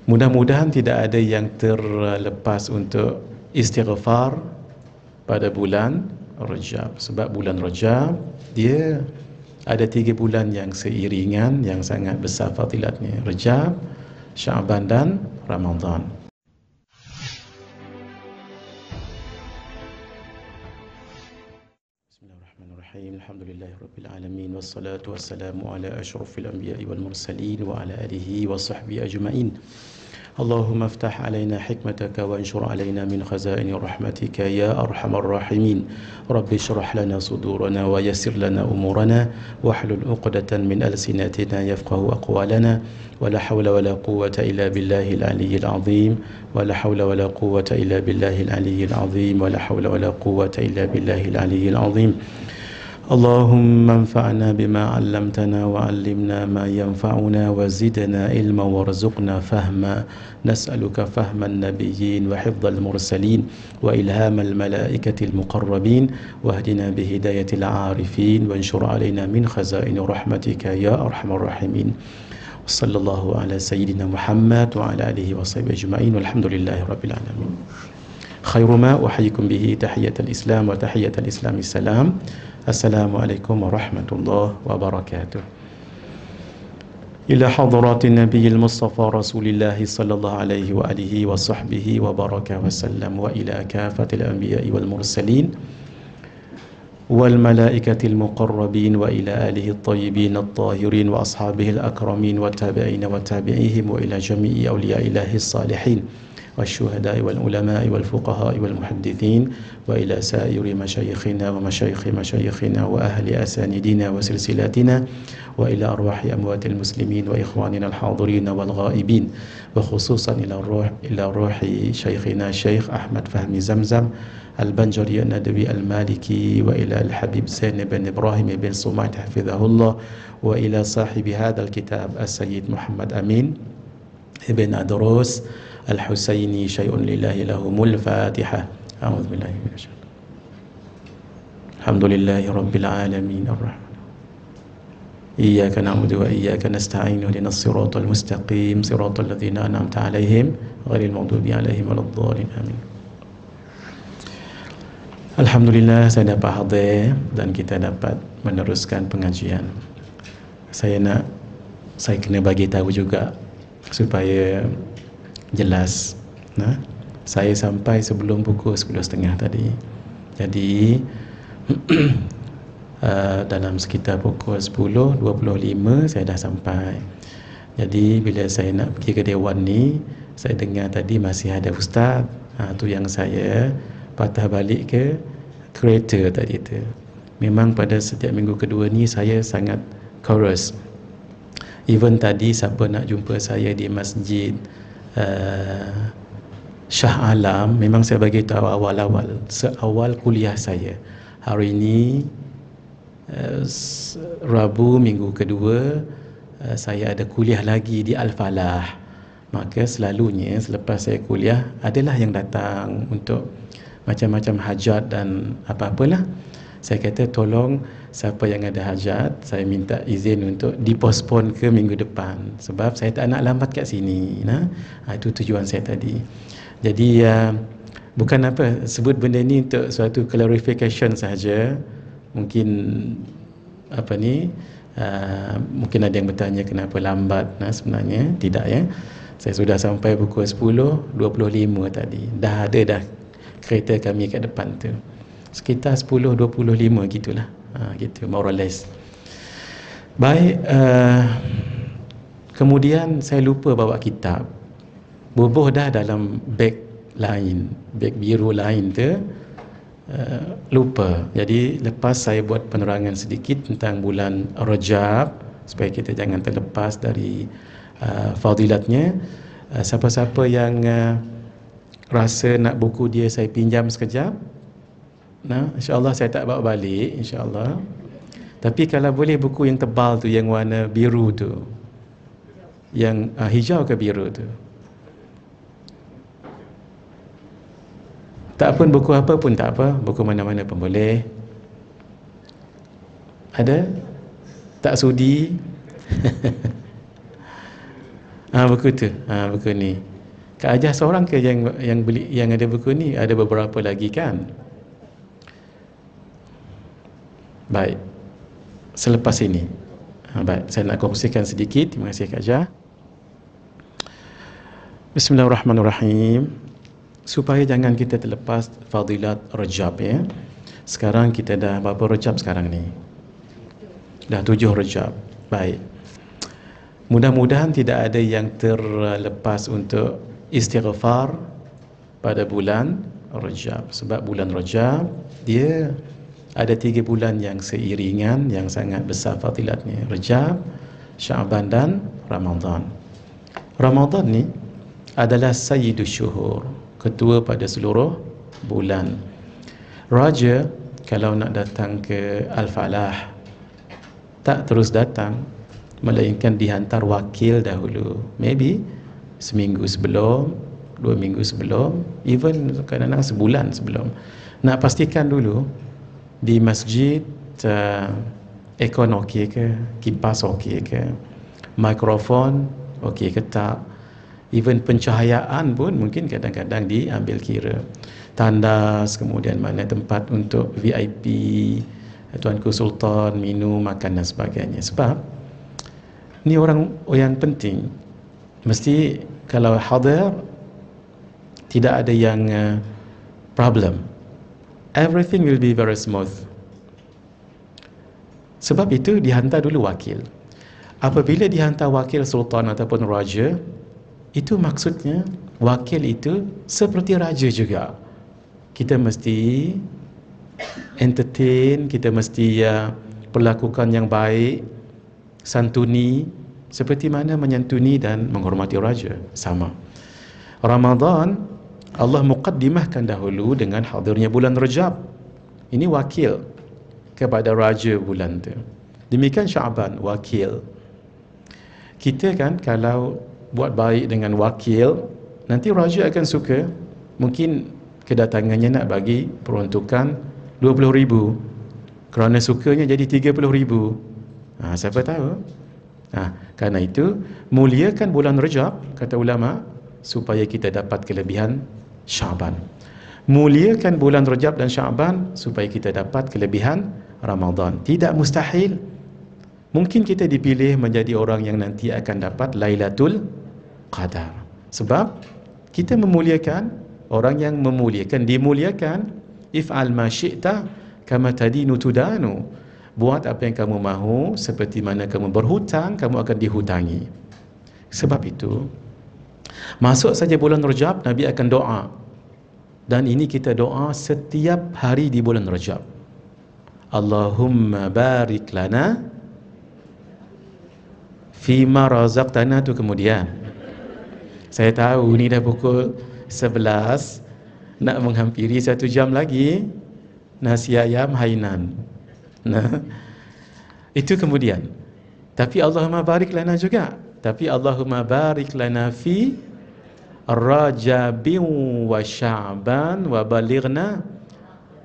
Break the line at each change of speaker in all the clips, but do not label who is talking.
Mudah-mudahan tidak ada yang terlepas untuk istighfar pada bulan Rajab. Sebab bulan Rajab dia ada 3 bulan yang seiringan, yang sangat besar fadilatnya. Rajab, Syaban dan Ramadan. Bismillahirrahmanirrahim. Alhamdulillahirabbil alamin wassalatu wassalamu ala asyrafil anbiya'i wal mursalin wa ala alihi wa sahbihi ajma'in. Allahumma aftah alaina hikmataka wa anshur alaina min khazaini rahmatika ya arhamar rahimin. Rabbi shrah lana sudurana wa yassir lana umurana wahlul 'uqdatan min alsinatina yafqahu aqwalana. Wala hawla wala quwwata illa billahil aliyyil azim. Wala hawla wala quwwata illa billahil aliyyil azim. Wala hawla wala quwwata illa billahil aliyyil azim. Allahumma anfa'na bima 'allamtana wa 'allimna ma yanfa'una wa zidna ilma warzuqna fahma. Nas'aluka fahman nabiyyin wa hifdzal mursalin wa ilhamal malaikatil muqarrabin wahdina bihidayatil 'arifin wanshur 'alaina min khazaini rahmatika ya arhamar rahimin. Sallallahu ala sayyidina Muhammad wa ala alihi wa sahbihi ajma'in walhamdulillahirabbil alamin. Khairu ma uhayyikum bihi tahiyatul Islam wa tahiyatul Islami salam. Assalamualaikum warahmatullahi wabarakatuh. Ila hadratin Nabiyil Mustafa Rasulillah sallallahu alaihi wa alihi wa sahbihi wa baraka wa sallam wa ila kafatil anbiya'i wal mursalin wal malaikatil muqarrabin wa ila alihi at-tayyibin at-tahirin wa ashabihi al-akramin wa tabi'in wa tabi'ihim wa ila jami'i awliya'illahi as-salihin والشهداء والعلماء والفقهاء والمحدثين وإلى سائر مشايخنا ومشايخ مشايخنا وأهل أساندنا وسلسلاتنا وإلى أرواح أموات المسلمين وإخواننا الحاضرين والغائبين وخصوصا إلى روح شيخنا الشيخ أحمد فهمي زمزم البنجري الندوي المالكي وإلى الحبيب زين بن إبراهيم بن صميت حفظه الله وإلى صاحب هذا الكتاب السيد محمد أمين ابن أدروس الحسيني شيء لله لهم الفاتحة. أعوذ بالله من الشيطان. الحمد لله رب العالمين الرحمن إياك نعبد وإياك نستعين اهدنا الصراط المستقيم صراط الذين أنعمت عليهم غير المغضوب عليهم ولا الضالين آمين. Alhamdulillah saya dapat hadir dan kita dapat meneruskan pengajian. Saya kena bagi tahu juga supaya jelas. Saya sampai sebelum pukul 10.30 tadi. Jadi dalam sekitar pukul 10.25 saya dah sampai. Jadi bila saya nak pergi ke Dewan ni, saya dengar tadi masih ada ustaz. Tu yang saya patah balik ke kereta tadi tu. Memang pada setiap minggu kedua ni saya sangat chorus. Even tadi siapa nak jumpa saya di masjid Shah Alam, memang saya bagi tahu awal-awal, seawal kuliah saya. Hari ini Rabu minggu kedua, saya ada kuliah lagi di Al-Falah. Maka selalunya selepas saya kuliah adalah yang datang untuk macam-macam hajat dan apa-apalah. Saya kata tolong siapa yang ada hajat, saya minta izin untuk dipospon ke minggu depan sebab saya tak nak lambat kat sini. Itu tujuan saya tadi. Jadi bukan apa, sebut benda ni untuk suatu clarification sahaja. Mungkin mungkin ada yang bertanya kenapa lambat. Sebenarnya tidak ya. Saya sudah sampai pukul 10.25 tadi. Dah ada kereta kami kat depan tu. Sekitar 10.25 gitulah. Gitu more or less. Baik, kemudian saya lupa bawa kitab. Bubuh dah dalam beg lain, beg biru lain tu, lupa. Jadi lepas saya buat penerangan sedikit tentang bulan Rajab supaya kita jangan terlepas dari fadilatnya. Siapa-siapa yang rasa nak buku dia saya pinjam sekejap, insya-Allah saya tak bawa balik, insya-Allah. Tapi kalau boleh buku yang tebal tu, yang warna biru tu, yang hijau ke biru tu, tak pun buku apa pun tak apa, buku mana-mana pun boleh. Ada? Tak sudi? Buku tu. Buku ni. Kak Ajah seorang ke yang beli, yang ada buku ni? Ada beberapa lagi kan? Baik. Selepas ini. Baik, saya nak kongsikan sedikit. Terima kasih Kak Ajah. Bismillahirrahmanirrahim. Supaya jangan kita terlepas fadilat Rajab ya. Sekarang kita dah berapa Rajab sekarang ni? Dah 7 Rajab. Baik. Mudah-mudahan tidak ada yang terlepas untuk istighfar pada bulan Rajab. Sebab bulan Rajab dia ada 3 bulan yang seiringan, yang sangat besar fadilatnya. Rajab, Syaban dan Ramadan. Ramadan ni adalah sayyidus syuhur, ketua pada seluruh bulan. Raja kalau nak datang ke Al-Falah tak terus datang, melainkan dihantar wakil dahulu. Maybe seminggu sebelum, 2 minggu sebelum, even kadang-kadang sebulan sebelum. Nak pastikan dulu di masjid aircon okey ke, kipas okey ke, mikrofon okey ke tak, even pencahayaan pun mungkin kadang-kadang diambil kira. Tandas, kemudian mana tempat untuk VIP, Tuanku Sultan minum, makan dan sebagainya. Sebab ni orang yang penting, mesti kalau hadir tidak ada yang problem, everything will be very smooth. Sebab itu dihantar dulu wakil. Apabila dihantar wakil sultan ataupun raja, itu maksudnya wakil itu seperti raja juga. Kita mesti entertain, kita mesti perlakukan yang baik, santuni, seperti mana menyantuni dan menghormati raja. Sama. Ramadan, Allah muqaddimahkan dahulu dengan hadirnya bulan Rajab. Ini wakil kepada raja bulan tu. Demikian Syaban, wakil. Kita kan kalau buat baik dengan wakil, nanti raja akan suka. Mungkin kedatangannya nak bagi peruntukan 20,000, kerana sukanya jadi 30,000. Siapa tahu. Karena itu muliakan bulan Rajab, kata ulama, supaya kita dapat kelebihan Syaban. Muliakan bulan Rajab dan Syaban supaya kita dapat kelebihan Ramadan. Tidak mustahil. Mungkin kita dipilih menjadi orang yang nanti akan dapat Lailatul Qadar. Sebab kita memuliakan, orang yang memuliakan dimuliakan. If'al ma syi'ta kama tadinu tudanu. Buat apa yang kamu mahu, seperti mana kamu berhutang, kamu akan dihutangi. Sebab itu masuk saja bulan Rajab, Nabi akan doa. Dan ini kita doa setiap hari di bulan Rajab. Allahumma barik lana fima razaqtana tu kemudian. Saya tahu ni dah pukul 11, nak menghampiri 1 jam lagi. Nasi ayam hainan. Itu kemudian. Tapi Allahumma barik lana juga. Tapi Allahumma barik lana fi Rajabin wa Sya'ban wa balighna,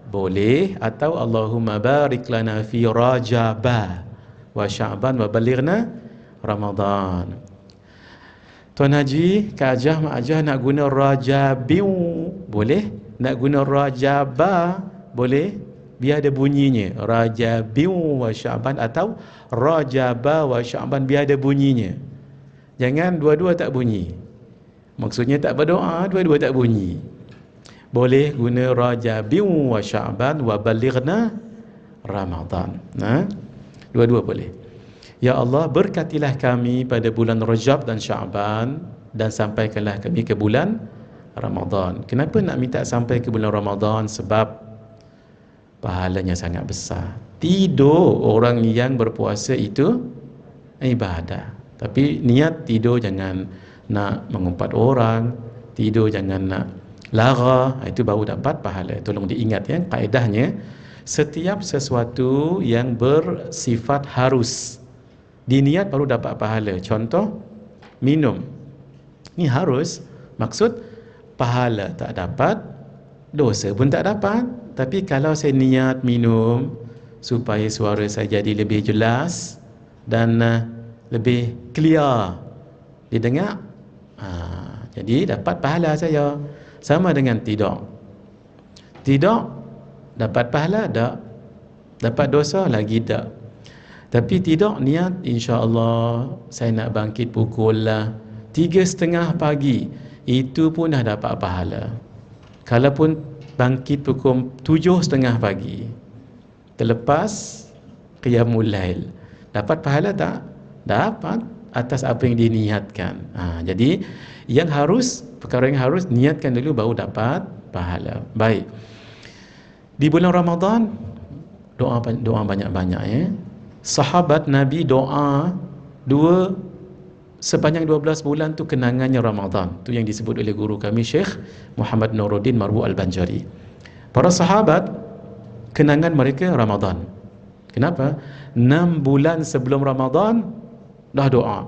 boleh. Atau Allahumma barik lana fi Rajaba wa Sya'ban wa balighna Ramadan. Tuan Haji, Kak Ajah, Mak Ajah nak guna Rajabin, boleh. Nak guna Rajaba, boleh. Biar ada bunyinya. Rajabin wa Sya'ban atau Rajaba wa Sya'ban, biar ada bunyinya. Jangan dua-dua tak bunyi. Maksudnya tak berdoa, dua-dua tak bunyi. Boleh guna Rajabin wa Sya'ban wa balighna Ramadan. Dua-dua boleh. Ya Allah, berkatilah kami pada bulan Rajab dan Syaban, dan sampaikanlah kami ke bulan Ramadan. Kenapa nak minta sampai ke bulan Ramadan? Sebab pahalanya sangat besar. Tidur orang yang berpuasa itu ibadah. Tapi niat tidur jangan nak mengumpat orang, tidur jangan nak lara, itu baru dapat pahala. Tolong diingat ya, kaedahnya setiap sesuatu yang bersifat harus diniat baru dapat pahala. Contoh, minum. Ini harus, maksud pahala tak dapat, dosa pun tak dapat. Tapi kalau saya niat minum supaya suara saya jadi lebih jelas dan lebih clear, Didengar, jadi dapat pahala saya. Sama dengan tidak. Tidak dapat pahala tak? Dapat dosa lagi tak? Tapi tidak niat, insya-Allah saya nak bangkit pukul 3:30 pagi, itu pun dah dapat pahala. Kalaupun bangkit pukul 7:30 pagi, terlepas qiyamul lail, dapat pahala tak? Dapat, atas apa yang diniatkan. Jadi perkara yang harus niatkan dulu baru dapat pahala. Baik. Di bulan Ramadan doa banyak-banyak ya. Sahabat Nabi doa sepanjang 12 bulan tu kenangannya Ramadan. Tu yang disebut oleh guru kami Syekh Muhammad Nuruddin Marwu Al-Banjari. Para sahabat kenangan mereka Ramadan. Kenapa? 6 bulan sebelum Ramadan dah doa.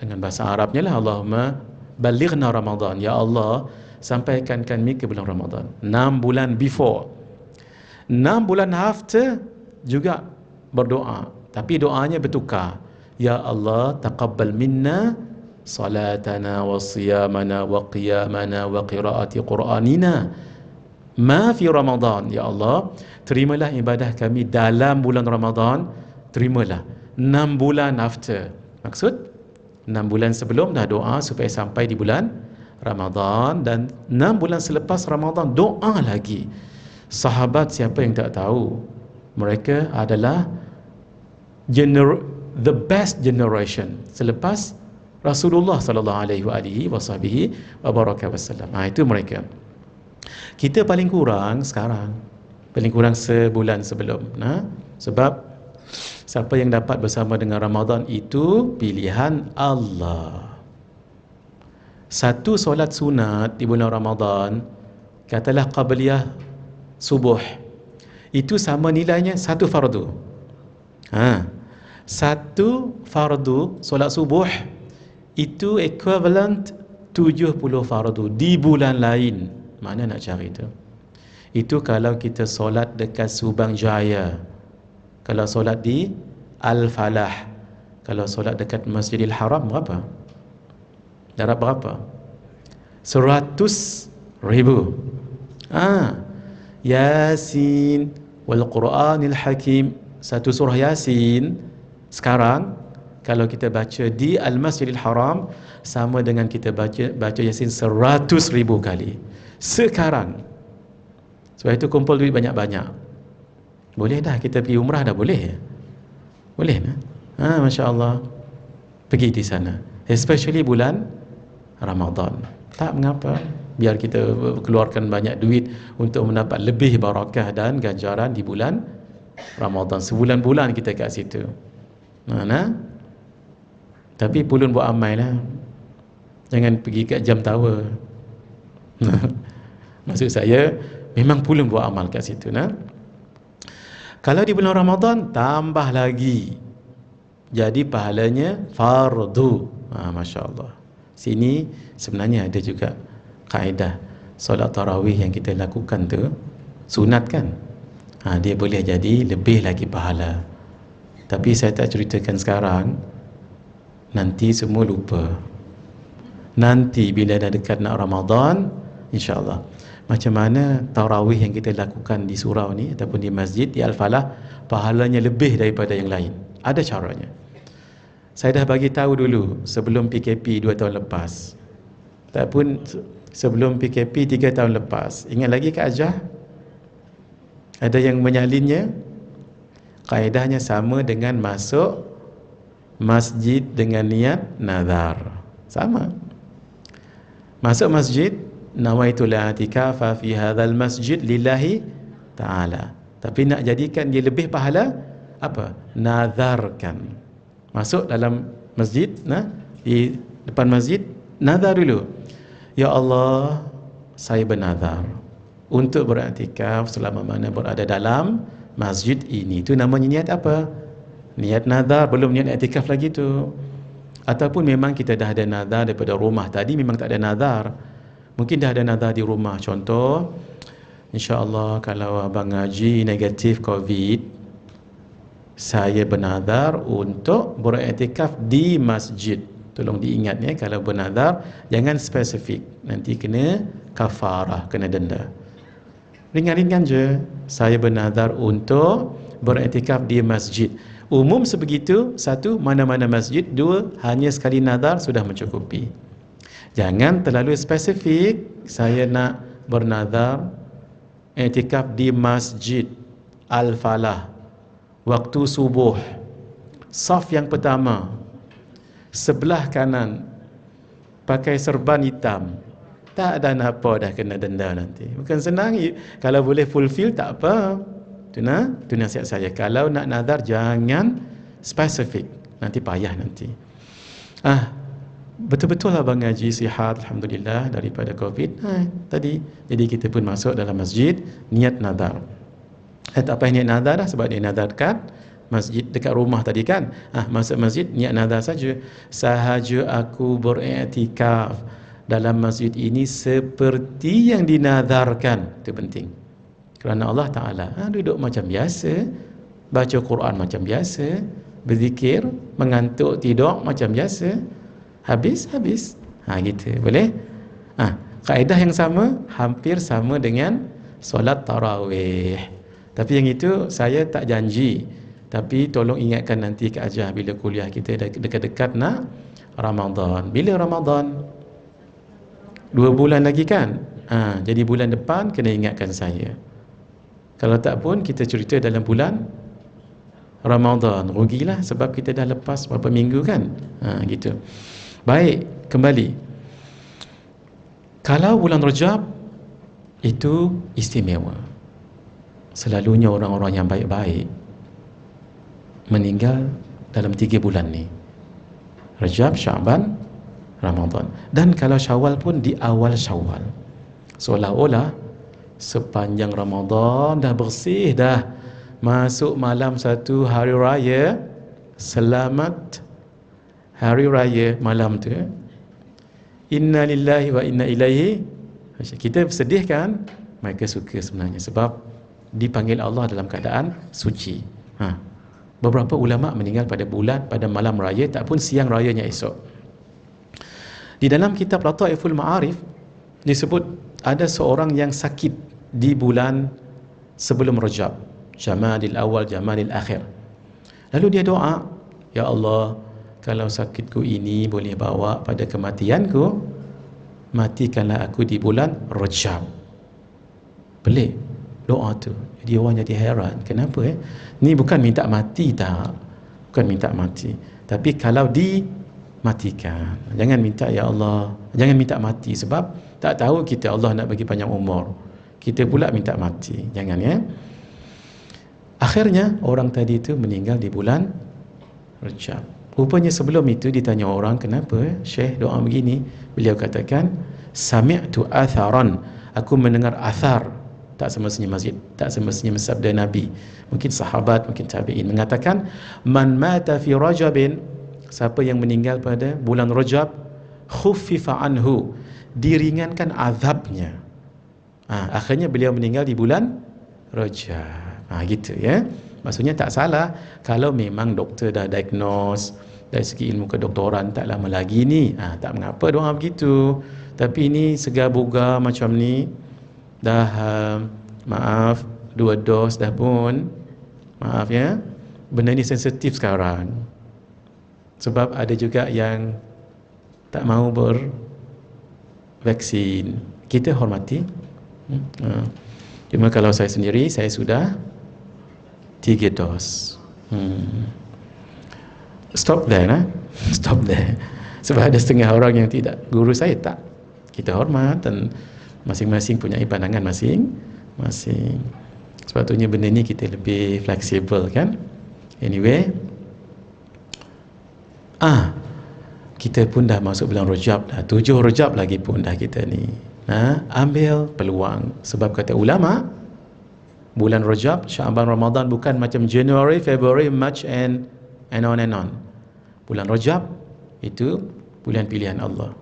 Dengan bahasa Arabnya lah, Allahumma balighna Ramadan. Ya Allah, sampaikan kami ke bulan Ramadan. 6 bulan before. 6 bulan after juga berdoa, tapi doanya bertukar. Ya Allah, taqabbal minna salatana wa siyamana wa qiyamana wa qiraati Qur'anina ma fi Ramadan. Ya Allah, terimalah ibadah kami dalam bulan Ramadan, terimalah 6 bulan after. Maksud 6 bulan sebelum dah doa supaya sampai di bulan Ramadan, dan 6 bulan selepas Ramadan doa lagi. Sahabat siapa yang tak tahu, mereka adalah the best generation selepas Rasulullah sallallahu alaihi wasallam. Itu mereka. Kita paling kurang sekarang, paling kurang sebulan sebelum. Sebab siapa yang dapat bersama dengan Ramadan itu pilihan Allah. Satu solat sunat di bulan Ramadan, katalah qabliyah subuh, itu sama nilainya satu fardu. Satu fardu solat subuh itu equivalent 70 fardu di bulan lain. Mana nak cari itu? Itu kalau kita solat dekat Subang Jaya. Kalau solat di Al-Falah. Kalau solat dekat Masjidil Haram berapa? Darab berapa? 100,000. Yasin wal Quranil Hakim. Satu surah Yasin sekarang kalau kita baca di Al-Masjidil Haram sama dengan kita baca Yasin 100,000 kali sekarang. Sebab itu kumpul duit banyak-banyak. Boleh dah kita pergi umrah dah, boleh? Boleh nah? Masya Allah, pergi di sana, especially bulan Ramadan. Tak mengapa, biar kita keluarkan banyak duit untuk mendapat lebih barakah dan ganjaran di bulan Ramadan. Sebulan-bulan kita kat situ. Tapi pulun buat amal lah. Jangan pergi kat Jam Tower. Maksud saya, memang pulun buat amal kat situ. Kalau di bulan Ramadan, tambah lagi. Jadi pahalanya fardu. Masya Allah. Sini sebenarnya ada juga kaedah solat tarawih yang kita lakukan tu sunat kan. Dia boleh jadi lebih lagi pahala. Tapi saya tak ceritakan sekarang, nanti semua lupa. Nanti bila dah dekat nak Ramadan, insya-Allah, macam mana tarawih yang kita lakukan di surau ni ataupun di masjid di Al-Falah, pahalanya lebih daripada yang lain. Ada caranya. Saya dah bagi tahu dulu sebelum PKP 2 tahun lepas. Ataupun sebelum PKP 3 tahun lepas. Ingat lagi Kak Ajah? Ada yang menyalinnya? Kaedahnya sama dengan masuk masjid dengan niat nazar. Sama. Masuk masjid, nawaitul i'tikafa fi hadzal masjid lillahi ta'ala. Tapi nak jadikan dia lebih pahala, apa? Nazarkan. Masuk dalam masjid, di depan masjid, nazar dulu. Ya Allah, saya bernazar untuk beriktikaf selama mana berada dalam masjid ini. Itu namanya niat apa? Niat nazar, belum niat iktikaf lagi tu. Ataupun memang kita dah ada nazar daripada rumah tadi, memang tak ada nazar. Mungkin dah ada nazar di rumah. Contoh, insya-Allah kalau abang ngaji negatif COVID, saya bernazar untuk beriktikaf di masjid. Tolong diingat ya, kalau bernazar jangan spesifik, nanti kena kafarah, kena denda. Ringan-ringan je, saya bernazar untuk beriktikaf di masjid. Umum sebegitu, satu, mana-mana masjid. Dua, hanya sekali nazar sudah mencukupi. Jangan terlalu spesifik, saya nak bernazar iktikaf di masjid Al-Falah waktu subuh, saf yang pertama, sebelah kanan, pakai serban hitam. Tak ada apa dah kena denda nanti. Bukan senang. Kalau boleh fulfill tak apa. Itu nasihat saya. Kalau nak nazar jangan spesifik, nanti payah nanti. Betul-betul Abang Haji sihat alhamdulillah daripada Covid tadi. Jadi kita pun masuk dalam masjid niat nazar. Tak payah niat nazar dah, sebab dia nazar dekat masjid dekat rumah tadi kan. Masuk masjid niat nazar saja. Sahaja aku beriktikaf dalam masjid ini seperti yang dinazarkan. Itu penting. Kerana Allah Ta'ala duduk macam biasa, baca Quran macam biasa, berzikir, mengantuk, tidur macam biasa. Habis gitu, boleh? Kaedah yang sama, hampir sama dengan solat tarawih. Tapi yang itu saya tak janji, tapi tolong ingatkan nanti ke Ajah bila kuliah kita dekat-dekat nak Ramadan. Bila Ramadan? 2 bulan lagi kan? Jadi bulan depan kena ingatkan saya. Kalau tak pun kita cerita dalam bulan Ramadan. Rugilah sebab kita dah lepas berapa minggu kan? Gitu. Baik, kembali. Kalau bulan Rajab itu istimewa. Selalunya orang-orang yang baik-baik meninggal dalam 3 bulan ni. Rajab, Syaban, Ramadan. Dan kalau Syawal pun di awal Syawal. Seolah-olah sepanjang Ramadan dah bersih dah. Masuk malam satu hari raya, selamat hari raya malam tu. Inna lillahi wa inna ilaihi. Kita sedih kan? Mereka suka sebenarnya sebab dipanggil Allah dalam keadaan suci. Beberapa ulama meninggal pada malam raya, tak pun siang rayanya esok. Di dalam kitab Lataiful Ma'arif disebut ada seorang yang sakit di bulan sebelum Rajab, Jamadil Awal, Jamadil Akhir. Lalu dia doa, ya Allah, kalau sakitku ini boleh bawa pada kematianku, matikanlah aku di bulan Rajab. Pelik doa tu. Jadi orang jadi heran, kenapa ni bukan minta mati tak? Bukan minta mati. Tapi kalau dimatikan, jangan minta ya Allah, jangan minta mati sebab tak tahu kita Allah nak bagi panjang umur. Kita pula minta mati. Jangan ya. Akhirnya orang tadi itu meninggal di bulan Rajab. Rupanya sebelum itu ditanya orang, kenapa Syekh doa begini? Beliau katakan, sami'tu atharan, aku mendengar athar, tak semestinya masjid, tak semestinya sabda Nabi, mungkin sahabat, mungkin tabi'in, mengatakan, man mata fi Rajabin, siapa yang meninggal pada bulan Rajab, khuffifa anhu, diringankan azabnya. Akhirnya beliau meninggal di bulan Rajab. Gitu ya. Maksudnya tak salah kalau memang doktor dah diagnose dari segi ilmu kedoktoran tak lama lagi ni, tak mengapa doa begitu. Tapi ini segar bugar macam ni dah maaf 2 dos dah pun, maaf ya, benda ni sensitif sekarang sebab ada juga yang tak mau bervaksin. Kita hormati. Cuma kalau saya sendiri, saya sudah 3 dos. Stop there, stop there. Sebab ada setengah orang yang tidak. Guru saya tak. Kita hormat dan masing-masing punya pandangan masing-masing. Sepatutnya benda ni kita lebih fleksibel kan. Anyway, kita pun dah masuk bulan Rajab dah. 7 Rajab lagi pun dah kita ni. Ambil peluang. Sebab kata ulama, bulan Rajab, Syaban, Ramadan bukan macam January, February, March and on and on. Bulan Rajab itu bulan pilihan Allah.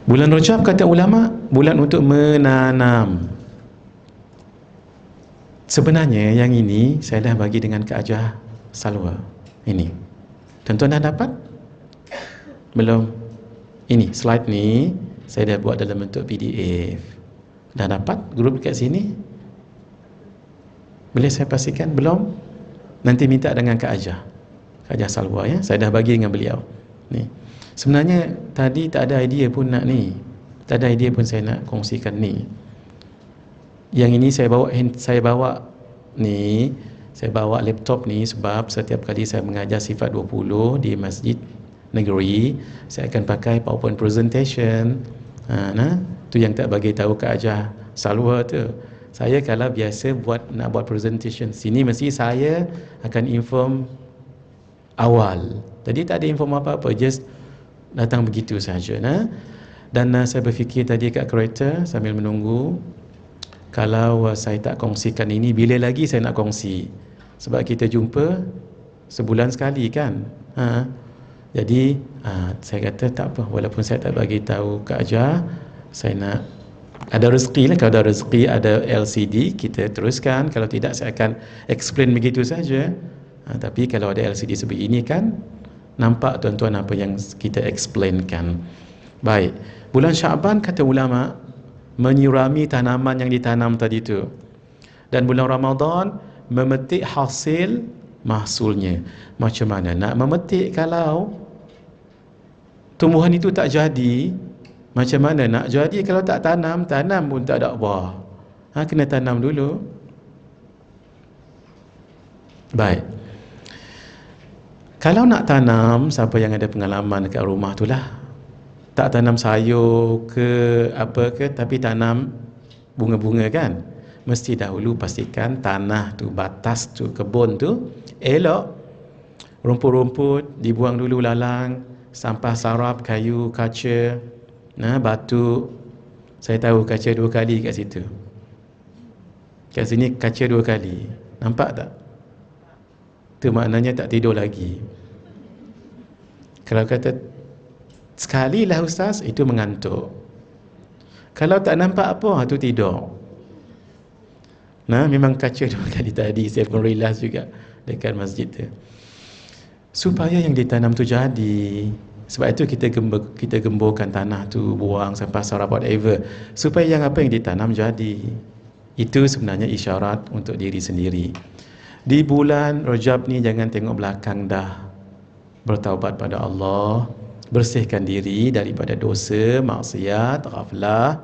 Bulan Rajab kata ulama, bulan untuk menanam. Sebenarnya yang ini saya dah bagi dengan Kak Ajah Salwa. Ini. Tuan-tuan dah dapat? Belum? Ini slide ni saya dah buat dalam bentuk PDF. Dah dapat grup kat sini? Boleh saya pastikan? Belum? Nanti minta dengan Kak Ajah. Kak Ajah Salwa ya. Saya dah bagi dengan beliau. Ni. Sebenarnya tadi tak ada idea pun nak ni. Tak ada idea pun saya nak kongsikan ni. Yang ini saya bawa ni, saya bawa laptop ni sebab setiap kali saya mengajar sifat 20 di masjid negeri, saya akan pakai PowerPoint presentation. Tu yang tak bagi tahu Kak Ajah Salwa tu. Saya kalau biasa nak buat presentation sini, mesti saya akan inform awal. Jadi tak ada inform apa-apa, just datang begitu saja. Dan saya berfikir tadi kat kereta sambil menunggu, kalau saya tak kongsikan ini, bila lagi saya nak kongsi? Sebab kita jumpa sebulan sekali kan. Jadi saya kata tak apa, walaupun saya tak bagi tahu Kak Ajah, saya nak ada rezeki lah. Kalau ada rezeki, ada LCD, kita teruskan. Kalau tidak, saya akan explain begitu saja. Tapi kalau ada LCD sebegini kan, nampak tuan-tuan apa yang kita explainkan. Baik, bulan Syaban kata ulama menyirami tanaman yang ditanam tadi tu, dan bulan Ramadan memetik hasil mahsulnya. Macam mana nak memetik kalau tumbuhan itu tak jadi? Macam mana nak jadi kalau tak tanam? Tanam pun tak ada buah. Kena tanam dulu. Baik, kalau nak tanam, siapa yang ada pengalaman dekat rumah tu lah, tak tanam sayur ke apa ke, tapi tanam bunga-bunga kan, mesti dahulu pastikan tanah tu, batas tu, kebun tu elok. Rumput-rumput dibuang dulu lalang, sampah sarap, kayu, kaca, batu. Saya tahu kaca 2 kali kat situ. Kat sini kaca 2 kali. Nampak tak? Tu maknanya tak tidur lagi. Kalau kata sekali lah ustaz, itu mengantuk. Kalau tak nampak apa, tu tidur. Memang kaca 2 kali tadi, saya pun realize juga dekat masjid tu. Supaya yang ditanam tu jadi. Sebab itu kita gemburkan tanah tu, buang sampah sarap whatever, supaya apa yang ditanam jadi. Itu sebenarnya isyarat untuk diri sendiri. Di bulan Rajab ni jangan tengok belakang dah. Bertaubat pada Allah, bersihkan diri daripada dosa, maksiat, ghaflah.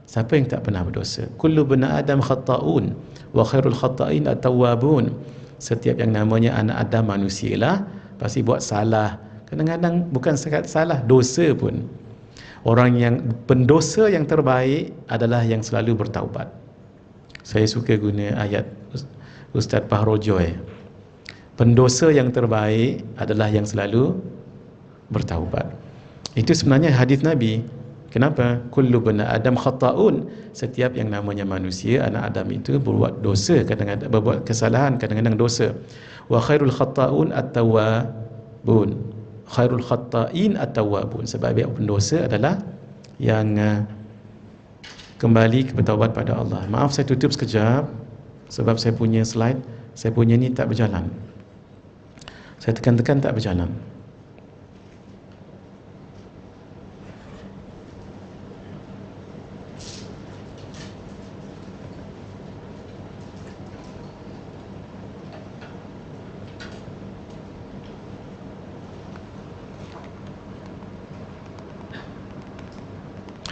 Siapa yang tak pernah berdosa? Kullu bani Adam khata'un wa khairul khata'in at-tawwabun. Setiap yang namanya anak Adam manusialah pasti buat salah. Kadang-kadang bukan sekadar salah, dosa pun. Orang yang pendosa yang terbaik adalah yang selalu bertaubat. Saya suka guna ayat Ustaz Fahrojoy. Pendosa yang terbaik adalah yang selalu bertaubat. Itu sebenarnya hadis Nabi. Kenapa? Kullu bani Adam khata'un. Setiap yang namanya manusia, anak Adam itu berbuat dosa, kadang-kadang berbuat kesalahan, kadang-kadang dosa. Wa khairul khata'un at-tawwabun. Khairul khata'in at-tawwabun. Sebab pendosa adalah yang kembali bertaubat pada Allah. Maaf saya tutup sekejap sebab saya punya slide, saya punya ni tak berjalan. Saya tekan-tekan tak berjalan.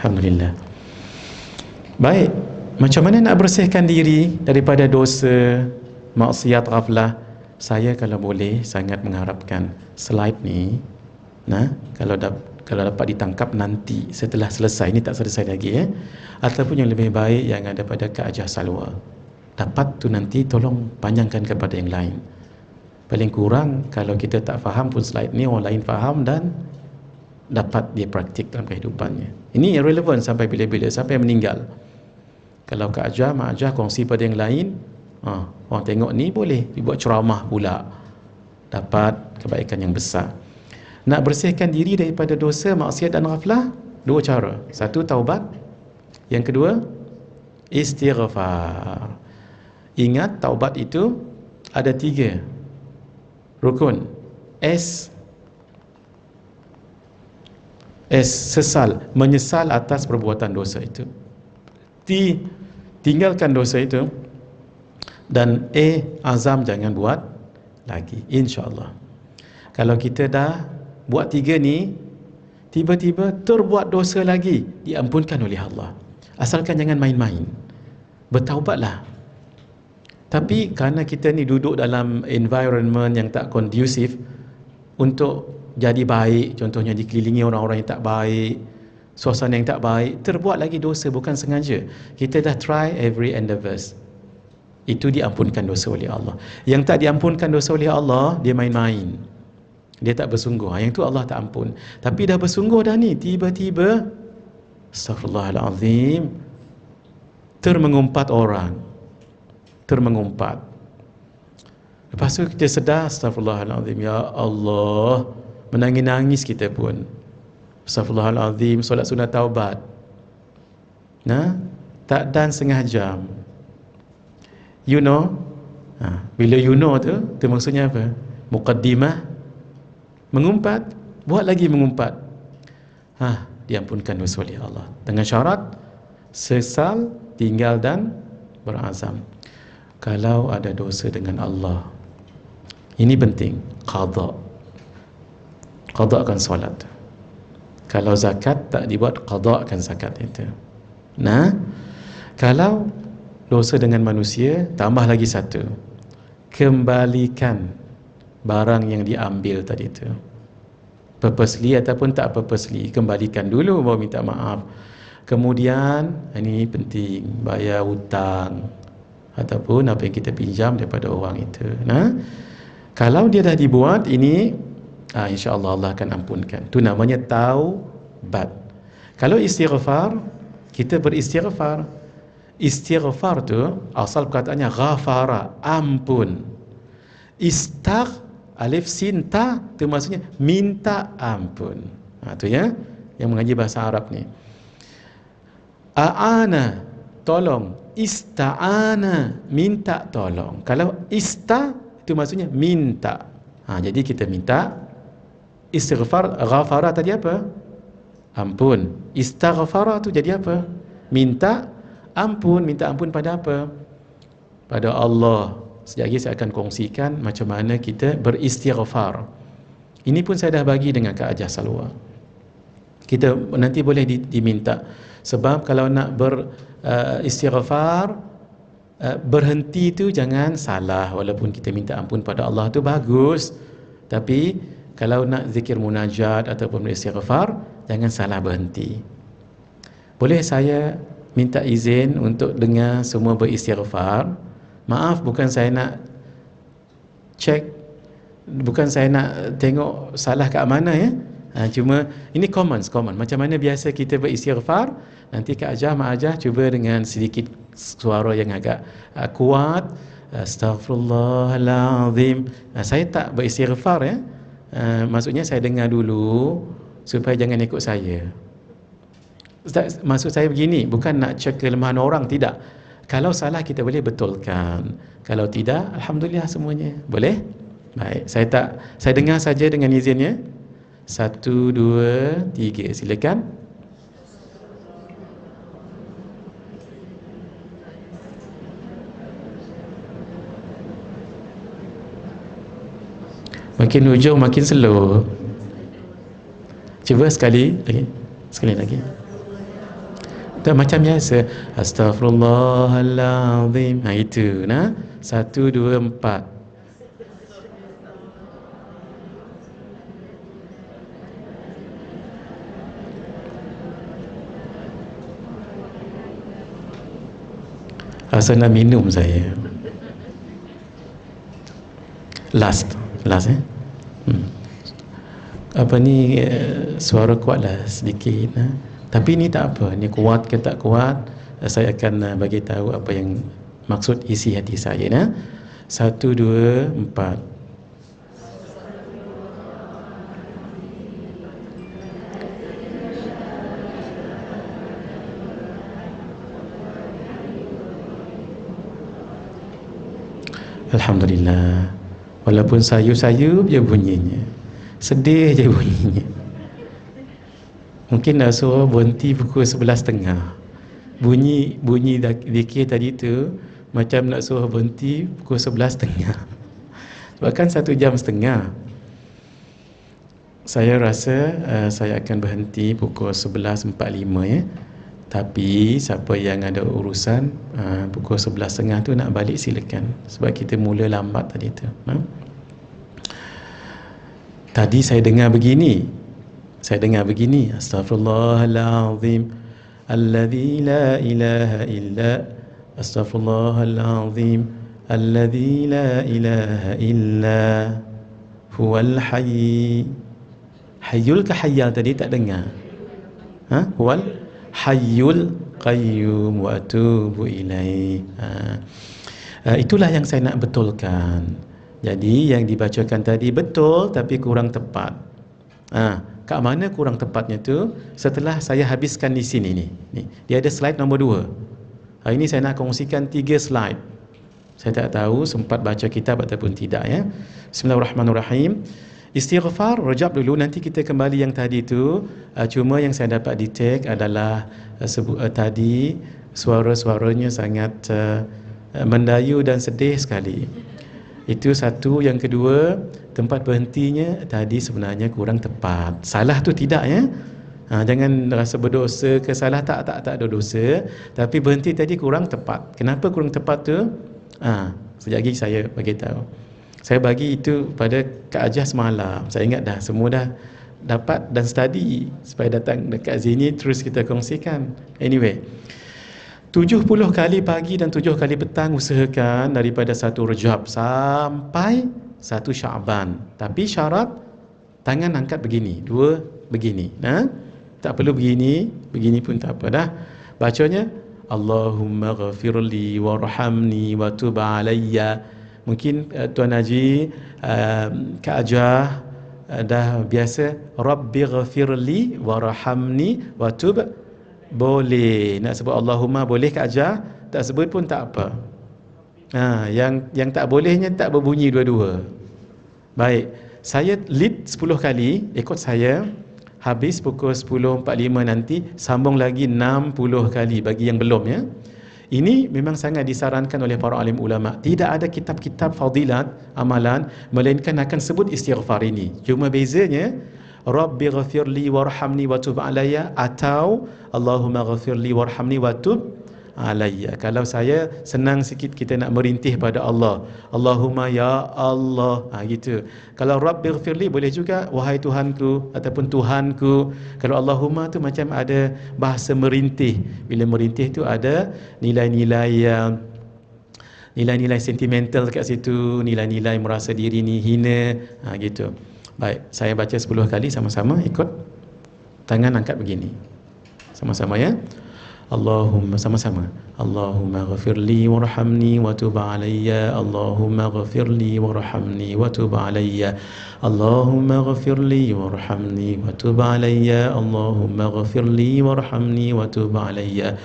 Alhamdulillah. Baik, macam mana nak bersihkan diri daripada dosa, maksiat, ghaflah? Saya kalau boleh sangat mengharapkan slide ni, kalau dapat ditangkap nanti setelah selesai, ini tak selesai lagi ataupun yang lebih baik yang ada pada Kak Ajah Salwa. Dapat tu nanti tolong panjangkan kepada yang lain. Paling kurang kalau kita tak faham pun slide ni, orang lain faham dan dapat dia praktik dalam kehidupannya. Ini relevan sampai bila-bila, sampai meninggal. Kalau Kak Ajah, Mak Ajah kongsi pada yang lain, orang tengok ni boleh dibuat ceramah pula, dapat kebaikan yang besar. Nak bersihkan diri daripada dosa, maksiat dan ghaflah, 2 cara. Satu, taubat. Yang kedua, istighfar. Ingat, taubat itu ada 3 rukun. S, sesal, menyesal atas perbuatan dosa itu. T, tinggalkan dosa itu. Dan azam, jangan buat lagi, insya-Allah. Kalau kita dah buat 3 ni, tiba-tiba terbuat dosa lagi, diampunkan oleh Allah. Asalkan jangan main-main, bertaubatlah. Tapi kerana kita ni duduk dalam environment yang tak kondusif untuk jadi baik, contohnya dikelilingi orang-orang yang tak baik, suasana yang tak baik, terbuat lagi dosa bukan sengaja. Kita dah try every endeavors, itu diampunkan dosa oleh Allah. Yang tak diampunkan dosa oleh Allah, dia main-main, dia tak bersungguh. Yang tu Allah tak ampun. Tapi dah bersungguh dah ni, tiba-tiba astaghfirullahalazim, termengumpat orang, termengumpat. Lepas tu kita sedar, astaghfirullahalazim, ya Allah, menangis-nangis kita pun. Astaghfirullahalazim, solat sunat taubat. Nah, tak dan setengah jam. You know, bila you know tu maksudnya apa? Muqaddimah, mengumpat, buat lagi mengumpat. Diampunkan dosa oleh Allah. Dengan syarat sesal, tinggal dan berazam. Kalau ada dosa dengan Allah, ini penting, qada. Qada'kan solat. Kalau zakat tak dibuat, qada'kan zakat itu. Nah, kalau dosa dengan manusia, tambah lagi satu, kembalikan barang yang diambil tadi itu, purposely ataupun tak purposely, kembalikan dulu baru minta maaf. Kemudian, ini penting, bayar hutang ataupun apa yang kita pinjam daripada orang itu. Nah, kalau dia dah dibuat ini, insya-Allah Allah akan ampunkan. Itu namanya taubat. Kalau istighfar, kita beristighfar. Istighfar tu asal perkataannya ghafara, ampun. Alif sin ta, tu maksudnya minta ampun. Tu ya, yang mengaji bahasa Arab ni. Aana, tolong. Ista'ana, minta tolong. Kalau itu maksudnya minta. Jadi kita minta. Istighfar, ghafara tadi apa? Ampun. Istaghfara tu jadi apa? Minta ampun. Minta ampun pada apa? Pada Allah. Sekejap lagi saya akan kongsikan macam mana kita beristighfar. Ini pun saya dah bagi dengan Kak Ajah Salwa. Kita nanti boleh diminta. Sebab kalau nak beristighfar, berhenti tu jangan salah. Walaupun kita minta ampun pada Allah tu bagus, tapi kalau nak zikir munajat ataupun beristighfar, jangan salah berhenti. Boleh saya minta izin untuk dengar semua beristighfar? Maaf, bukan saya nak cek, bukan saya nak tengok salah kat mana ya. Cuma ini common. Macam mana biasa kita beristighfar, nanti Kak Ajah, Mak Ajah cuba dengan sedikit suara yang agak kuat. Astaghfirullahalazim. Saya tak beristighfar ya. Maksudnya saya dengar dulu supaya jangan ikut saya. Maksud saya begini, bukan nak cek kelemahan orang, tidak. Kalau salah kita boleh betulkan. Kalau tidak, alhamdulillah semuanya. Boleh? Baik, saya dengar saja dengan izinnya. 1, 2, 3, silakan. Makin hujung makin slow. Cuba sekali lagi. Sekali lagi. Tak macam biasa. Astaghfirullahalazim. Itu nah. 1, 2, 4. Rasa nak minum saya. Last apa ni, suara kuatlah sedikit tapi ni tak apa, ni kuat ke tak kuat, saya akan bagi tahu apa yang maksud isi hati saya. 1, 2, 4. Alhamdulillah. Walaupun sayup-sayup je bunyinya, sedih je bunyinya. Mungkin nak suruh berhenti pukul 11.30. Bunyi zikir tadi tu macam nak suruh berhenti pukul 11.30. Sebab kan 1 jam setengah. Saya rasa saya akan berhenti pukul 11.45 ya. Tapi siapa yang ada urusan pukul 11.30 tu nak balik silakan. Sebab kita mula lambat tadi tu. Tadi saya dengar begini. Astaghfirullahalazim alladzi la ilaha illa astaghfirullahalazim alladzi la ilaha illa huwal hayyul kahayyal tadi tak dengar. Huwal hayyul qayyum wa atubu ilaih. Itulah yang saya nak betulkan. Jadi yang dibacakan tadi betul tapi kurang tepat. Kat mana kurang tepatnya tu? Setelah saya habiskan di sini ni. Dia ada slide nombor 2. Hari ini saya nak kongsikan 3 slide. Saya tak tahu sempat baca kitab ataupun tidak ya. Bismillahirrahmanirrahim. Istighfar, rejab dulu, nanti kita kembali yang tadi tu. Cuma yang saya dapat detect adalah tadi suara-suaranya sangat mendayu dan sedih sekali. Itu satu. Yang kedua, tempat berhentinya tadi sebenarnya kurang tepat. Salah tu tidak ya. Jangan rasa berdosa ke salah, tak ada dosa. Tapi berhenti tadi kurang tepat. Kenapa kurang tepat tu? Sekejap lagi saya bagi tahu. Saya bagi itu pada Kak Ajah semalam. Saya ingat dah, semua dah dapat dan study supaya datang dekat sini terus kita kongsikan. Anyway, 70 kali pagi dan 7 kali petang usahakan daripada 1 Rejab sampai 1 Syaban. Tapi syarat tangan angkat begini, 2 begini. Tak perlu begini pun tak apa dah. Bacanya Allahumma ghafirli warhamni wa tub alayya. Mungkin Tuan Haji, Kak Ajah dah biasa Rabbi ghafirli warhamni wa tub. Boleh nak sebut Allahumma, boleh Kak Ajah, tak sebut pun tak apa. Yang tak bolehnya tak berbunyi dua-dua. Baik, saya lead 10 kali, ikut saya. Habis pukul 10.45 nanti sambung lagi 60 kali bagi yang belum ya. Ini memang sangat disarankan oleh para alim ulama. Tidak ada kitab-kitab fadilat amalan melainkan akan sebut istighfar ini. Cuma bezanya Rabbi ghafirli warhamni wa tub alayya atau Allahumma ghafirli warhamni wa tub alayya. Kalau saya senang sikit kita nak merintih pada Allah, Allahumma ya Allah, gitu. Kalau Rabbi ghafirli boleh juga wahai Tuhanku ataupun Tuhanku. Kalau Allahumma tu macam ada bahasa merintih. Bila merintih tu ada nilai-nilai nilai-nilai sentimental kat situ, nilai-nilai merasa diri ni hina, gitu. Baik, saya baca 10 kali sama-sama, ikut. Tangan angkat begini. Sama-sama ya. Allahumma, sama-sama. Allahumma ghafirli warhamni wa tub alayya. Allahumma ghafirli warhamni wa tub alayya. Allahumma ghafirli warhamni wa tub alayya. Allahumma ghafirli warhamni wa tub alayya.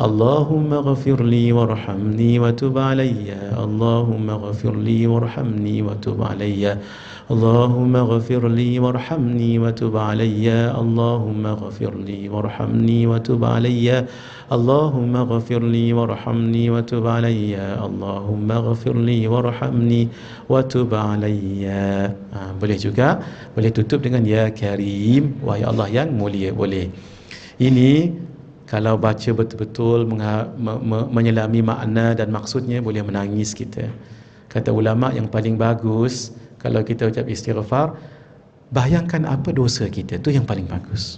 Allahumma ghafirli warhamni wa tub alayya. Allahumma ghafirli warhamni wa tub alayya. Allahumma ghafirli warhamni wa tub alayya. Allahumma ghafirli warhamni wa tub alayya. Allahumma ghafirli warhamni wa tub alayya. Allahumma ghafirli warhamni wa tub alayya. Boleh juga, boleh tutup dengan ya Karim, wahai Allah yang mulia, boleh. Ini kalau baca betul-betul menyelami makna dan maksudnya, boleh menangis kita. Kata ulama yang paling bagus kalau kita ucap istighfar, bayangkan apa dosa kita, tu yang paling bagus.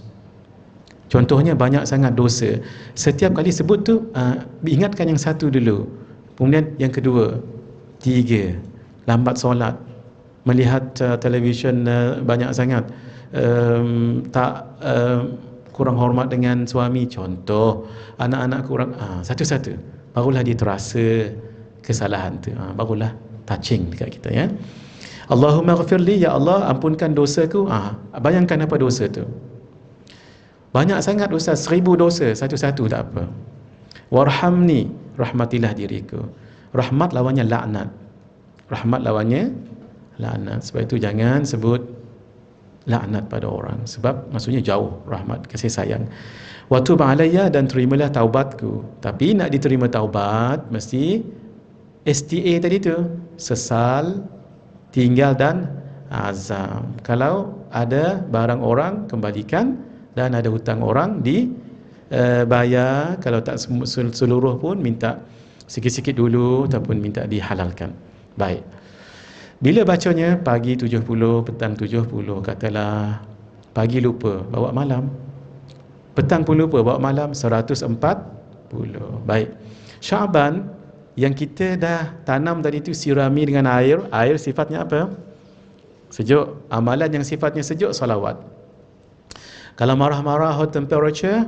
Contohnya banyak sangat dosa. Setiap kali sebut tu, ingatkan yang satu dulu. Kemudian yang kedua, 3, lambat solat, melihat televisyen banyak sangat, kurang hormat dengan suami, contoh. Anak-anak kurang, satu-satu, barulah dia terasa kesalahan tu, barulah touching dekat kita ya. Allahumma ghafirli, ya Allah ampunkan dosaku. Bayangkan apa dosa tu. Banyak sangat dosa, 1000 dosa, satu-satu tak apa. Warhamni, rahmatilah diriku. Rahmat lawannya laknat. Rahmat lawannya laknat. Sebab itu jangan sebut laknat pada orang, sebab maksudnya jauh rahmat, kasih sayang. Wa tub alayya, dan terimalah taubatku. Tapi nak diterima taubat mesti STA tadi tu, sesal, tinggal dan azam. Kalau ada barang orang kembalikan, dan ada hutang orang bayar. Kalau tak seluruh pun minta sikit-sikit dulu, ataupun minta dihalalkan. Baik. Bila bacanya pagi 70, petang 70, katalah pagi lupa bawa malam, petang pun lupa bawa malam, 140. Baik. Syaban yang kita dah tanam tadi tu, sirami dengan air. Air sifatnya apa? Sejuk. Amalan yang sifatnya sejuk, salawat. Kalau marah-marah, hot temperature,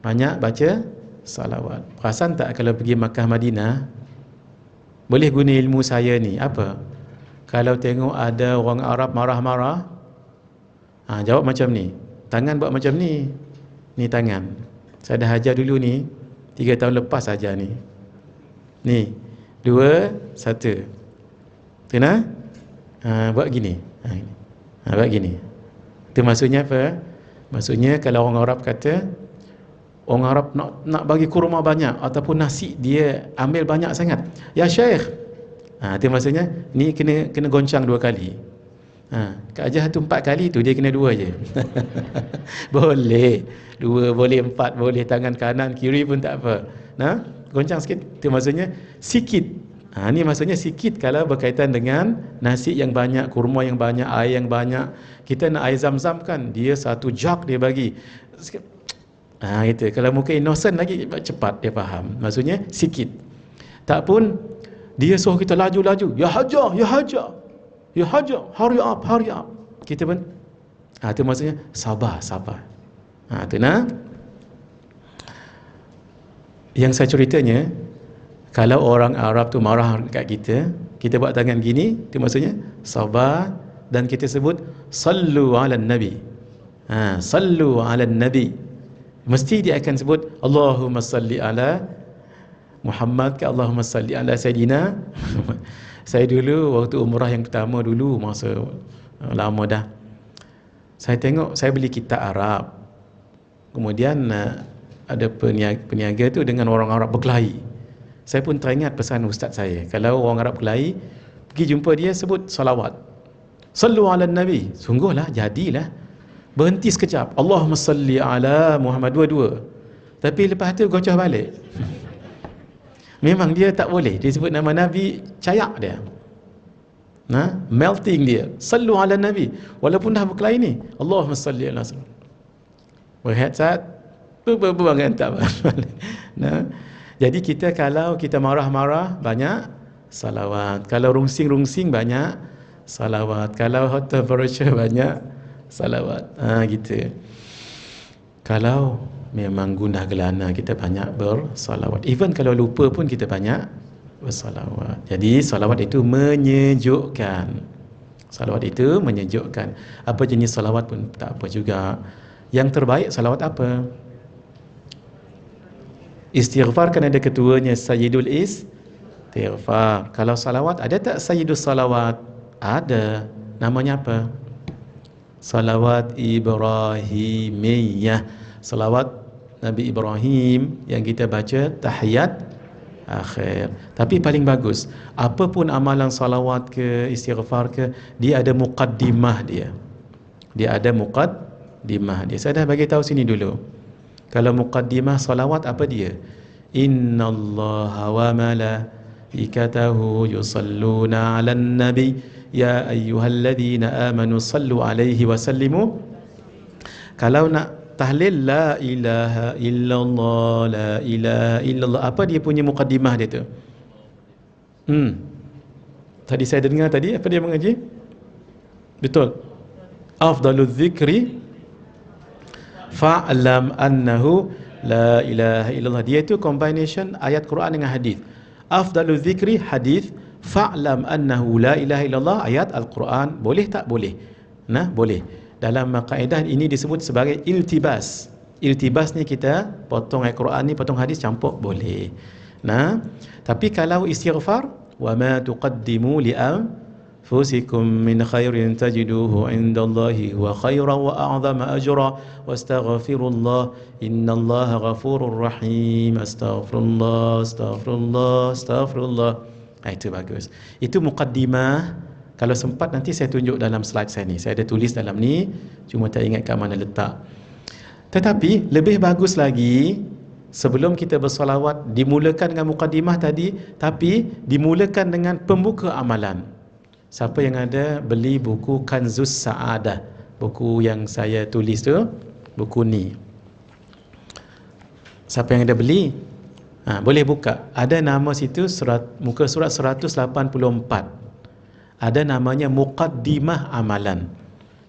banyak baca salawat. Perasan tak kalau pergi Makkah Madinah, boleh guna ilmu saya ni, apa? Kalau tengok ada orang Arab marah-marah, jawab macam ni. Tangan buat macam ni. Ni tangan. Saya dah ajar dulu ni, 3 tahun lepas ajar ni. Ni, 2, 1. Kena? Buat gini. Buat gini. Itu maksudnya apa? Maksudnya kalau orang Arab kata, orang Arab nak bagi kurma banyak, ataupun nasi dia ambil banyak sangat, ya Syekh, itu maksudnya ni kena goncang 2 kali. Kak Ajah tu 4 kali tu, dia kena 2 je. Boleh 2, boleh 4, boleh tangan kanan kiri pun tak apa. Goncang sikit, itu maksudnya sikit. Ni maksudnya sikit kalau berkaitan dengan nasi yang banyak, kurma yang banyak, air yang banyak. Kita nak air zam-zam kan, dia 1 jug dia bagi sikit. Gitu. Kalau mungkin innocent lagi, cepat dia faham. Maksudnya sikit. Tak pun dia suruh kita laju-laju, ya hajar, ya hajar, ya hajar, hurry up, hurry up. Kita pun itu maksudnya sabar, sabar. Itu nah. Yang saya ceritanya, kalau orang Arab tu marah kat kita, kita buat tangan gini, itu maksudnya sabar. Dan kita sebut sallu ala nabi. Sallu ala nabi. Mesti dia akan sebut Allahumma salli ala Muhammad ke Allahumma salli ala Sayyidina. Saya dulu waktu umrah yang pertama dulu, masa lama dah, saya tengok, saya beli kitab Arab. Kemudian ada peniaga tu dengan orang Arab berkelahi. Saya pun teringat pesan ustaz saya, kalau orang Arab berkelahi, pergi jumpa dia, sebut salawat, sallu ala nabi. Sungguhlah, jadilah. Berhenti sekejap, Allahumma salli ala Muhammad, 2-2. Tapi lepas tu gocah balik. Memang dia tak boleh, dia sebut nama Nabi, cayak dia, melting dia. Sallu ala Nabi, walaupun dah berkelahi ni, Allahumma salli ala Rasul. Berhati saat buang tak. Jadi kita kalau kita marah-marah, banyak salawat. Kalau rungsing-rungsing, banyak salawat. Kalau hot temperature, banyak salawat. Gitu. Kalau memang gundah gelana, kita banyak bersalawat. Even kalau lupa pun kita banyak bersalawat. Jadi salawat itu menyejukkan. Salawat itu menyejukkan. Apa jenis salawat pun tak apa juga. Yang terbaik salawat apa? Istighfar kan ada ketuanya, Sayyidul Istighfar. Kalau salawat, ada tak Sayyidul Salawat? Ada. Namanya apa? Salawat Ibrahimiyah. Salawat Nabi Ibrahim yang kita baca tahiyat akhir. Tapi paling bagus, apapun amalan salawat ke istighfar ke, dia ada muqaddimah dia. Dia ada muqaddimah dia. Saya dah bagi tahu sini dulu. Kalau muqaddimah salawat apa dia? Innallaha wa malaikatahu yusalluna 'alan nabi ya ayyuhalladzina amanu sallu 'alaihi wa sallimu. Kalau nak tahlil la ilaha illallah, la ilaha illallah, apa dia punya muqaddimah dia tu? Tadi saya dengar tadi, apa dia mengaji? Betul. Afdalul zikri fa'lam annahu la ilaha illallah. Dia itu combination ayat Quran dengan hadis. Afdalul zikri hadis, fa'lam annahu la ilaha illallah ayat Al-Quran. Boleh tak? Boleh. Boleh. Dalam kaedah ini disebut sebagai iltibas. Iltibas ni kita potong ayat Quran ni, potong hadis, campur, boleh. Tapi kalau istighfar, wa ma tuqaddimu li anfusikum min khairin tajiduhu indallahi wa khairan wa a'zama ajra wastaghfirullah innallaha ghafurur rahim. Astaghfirullah, astaghfirullah, astaghfirullah. Itu bagus. Itu muqaddimah. Kalau sempat nanti saya tunjuk dalam slide saya ni. Saya ada tulis dalam ni, cuma tak ingat kat mana letak. Tetapi lebih bagus lagi, sebelum kita bersolawat, dimulakan dengan muqaddimah tadi, tapi dimulakan dengan pembuka amalan. Siapa yang ada beli buku Kanzus Sa'adah, buku yang saya tulis tu, buku ni. Siapa yang ada beli? Boleh buka. Ada nama situ, muka surat 184. Ada namanya muqaddimah amalan.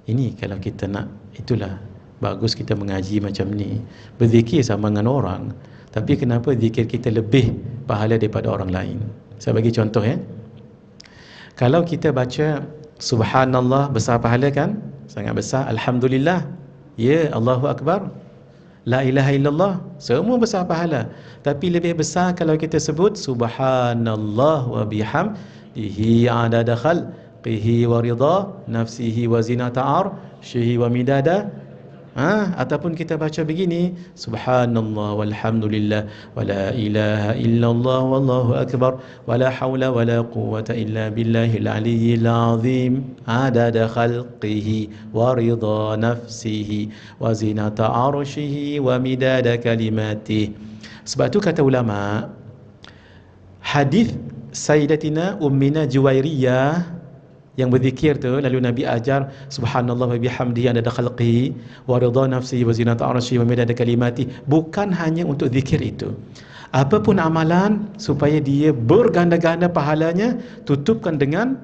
Ini kalau kita nak, itulah bagus kita mengaji macam ni. Berzikir sama dengan orang, tapi kenapa zikir kita lebih pahala daripada orang lain? Saya bagi contoh ya. Kalau kita baca subhanallah, besar pahala kan? Sangat besar. Alhamdulillah, ya, Allahu Akbar, la ilaha illallah, semua besar pahala. Tapi lebih besar kalau kita sebut subhanallah wa bihamdihi adada khalqihi wa ridha nafsihi wa zinata arshihi wa midada. Ataupun kita baca begini, subhanallah walhamdulillah wa la ilaha illallah wallahu akbar wa la hawla wa la quwwata illa billahil aliyyil azim adada khalqihi wa ridha nafsihi wa zinata arshihi wa midada kalimatihi. Sebab tu kata ulama, hadis Sayyidatina Ummina Juwairiyah yang berzikir tu, lalu Nabi ajar subhanallah wa bihamdihi adada khalqihi wa ridha nafsihi wa zinata arsyihi wa midada kalimati, bukan hanya untuk zikir itu. Apapun amalan, supaya dia berganda-ganda pahalanya, tutupkan dengan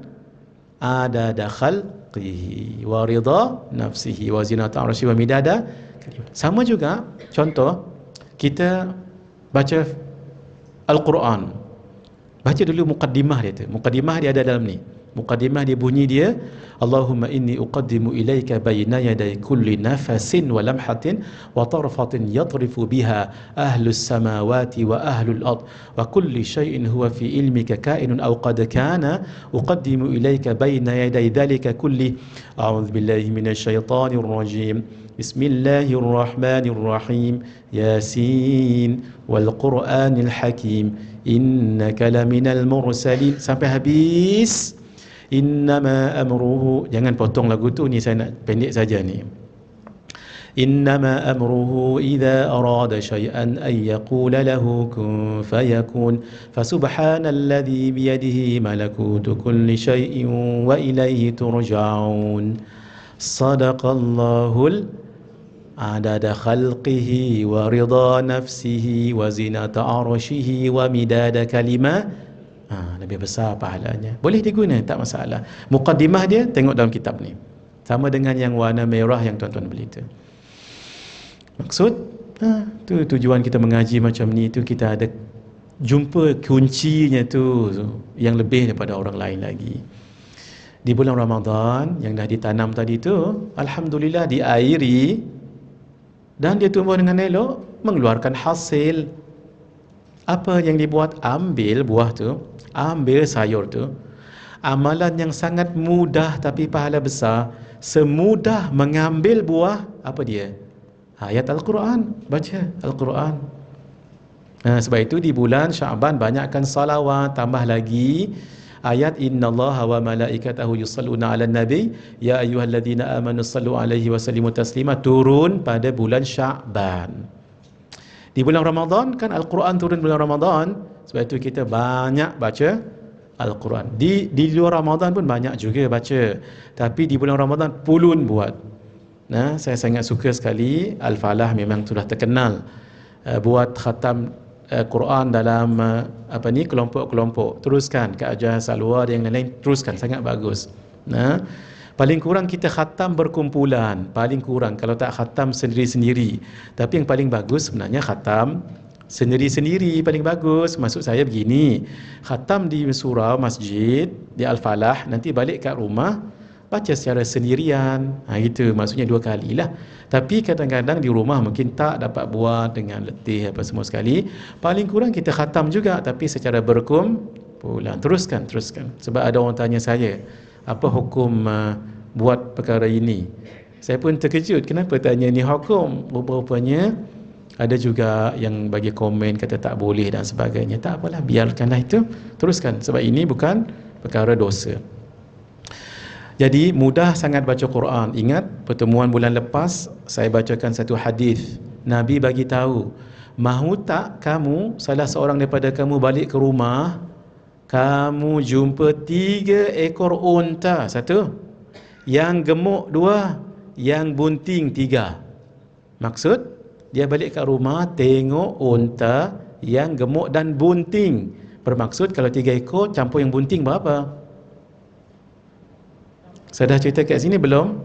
adada khalqihi wa ridha nafsihi wa zinata arsyihi wa midada kalimati. Sama juga, contoh, kita baca Al-Quran, baca dulu muqaddimah dia tu. Muqaddimah dia ada dalam ni. Muqaddimah dia bunyi dia, Allahumma inni uqaddimu ilaika bayna yaday kulli nafasin wa lamhatin wa tarfatin yatrifu biha ahlus samawati wa ahlul ard wa kulli syai'in huwa fi ilmika kainun aw qad kana uqaddimu ilaika bayna yaday dhalika kulli. A'udzu billahi minasy syaithanir rajim. Bismillahirrahmanirrahim. Yasin wal Qur'anil Hakim. Innaka laminal mursalin, sampai habis. Innama amruhu, jangan potong lagu tu, ni saya nak pendek saja ni. Innama amruhu idza arada syai'an ay yaqula lahu kun fayakun fasubhanalladzi biyadihi malakutu kulli syai'in wa ilaihi turja'un. Sadaqallahul adada khalqihi wa ridha nafsihi wa zinata arsyihi wa midada kalimah. Lebih besar pahalanya. Boleh diguna, tak masalah. Muqaddimah dia tengok dalam kitab ni. Sama dengan yang warna merah yang tuan-tuan beli tu. Maksud, tu tujuan kita mengaji macam ni tu, kita ada jumpa kuncinya tu yang lebih daripada orang lain lagi. Di bulan Ramadan yang dah ditanam tadi tu, alhamdulillah diairi dan dia tumbuh dengan elok, mengeluarkan hasil. Apa yang dibuat? Ambil buah tu, ambil sayur tu. Amalan yang sangat mudah tapi pahala besar. Semudah mengambil buah, apa dia? Ayat Al-Quran. Baca Al-Quran. Sebab itu di bulan Syaban banyakkan salawat. Tambah lagi ayat innallaha wa malaikatahu yusalluna 'alan nabi ya ayyuhalladzina amanu sallu 'alaihi wa sallimu taslima, turun pada bulan Syaban. Di bulan Ramadan kan Al-Quran turun bulan Ramadan, sebab itu kita banyak baca Al-Quran. Di luar Ramadan pun banyak juga baca, tapi di bulan Ramadan pulun buat. Saya sangat suka sekali Al-Falah, memang sudah terkenal buat khatam Quran dalam kelompok-kelompok. Teruskan ke Ajar Salwa yang lain-lain, teruskan, sangat bagus. Paling kurang kita khatam berkumpulan, paling kurang, kalau tak khatam sendiri-sendiri. Tapi yang paling bagus sebenarnya khatam sendiri-sendiri, paling bagus. Maksud saya begini, khatam di surau masjid, di Al-Falah, nanti balik kat rumah baca secara sendirian. Gitu, maksudnya 2 kali lah. Tapi kadang-kadang di rumah mungkin tak dapat buat dengan letih apa semua sekali. Paling kurang kita khatam juga, tapi secara pulang. Teruskan. Sebab ada orang tanya saya, apa hukum buat perkara ini? Saya pun terkejut, kenapa tanya ni hukum? Rupanya ada juga yang bagi komen kata tak boleh dan sebagainya. Tak apalah, biarkanlah itu. Teruskan, sebab ini bukan perkara dosa. Jadi mudah sangat baca Quran. Ingat pertemuan bulan lepas saya bacakan satu hadis. Nabi bagi tahu, mahu tak kamu, salah seorang daripada kamu balik ke rumah, kamu jumpa 3 ekor unta. 1, yang gemuk 2, yang bunting 3. Maksud dia balik kat rumah tengok unta yang gemuk dan bunting. Bermaksud kalau 3 ekor campur yang bunting berapa? Saya dah cerita kat sini belum?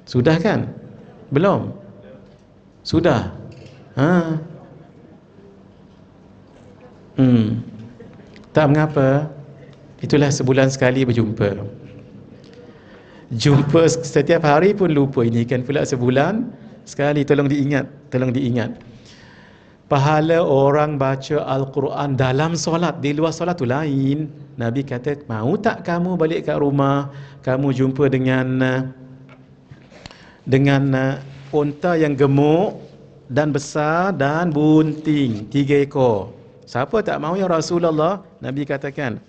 Sudah kan? Belum? Sudah. Tak mengapa. Itulah sebulan sekali berjumpa. Jumpa setiap hari pun lupa. Ini kan pula sebulan sekali. Tolong diingat. Pahala orang baca Al-Quran dalam solat, di luar solat tu lain. Nabi kata, mahu tak kamu balik kat rumah, kamu jumpa dengan unta yang gemuk dan besar dan bunting 3 ekor. Siapa tak mahu ya Rasulullah? Nabi katakan,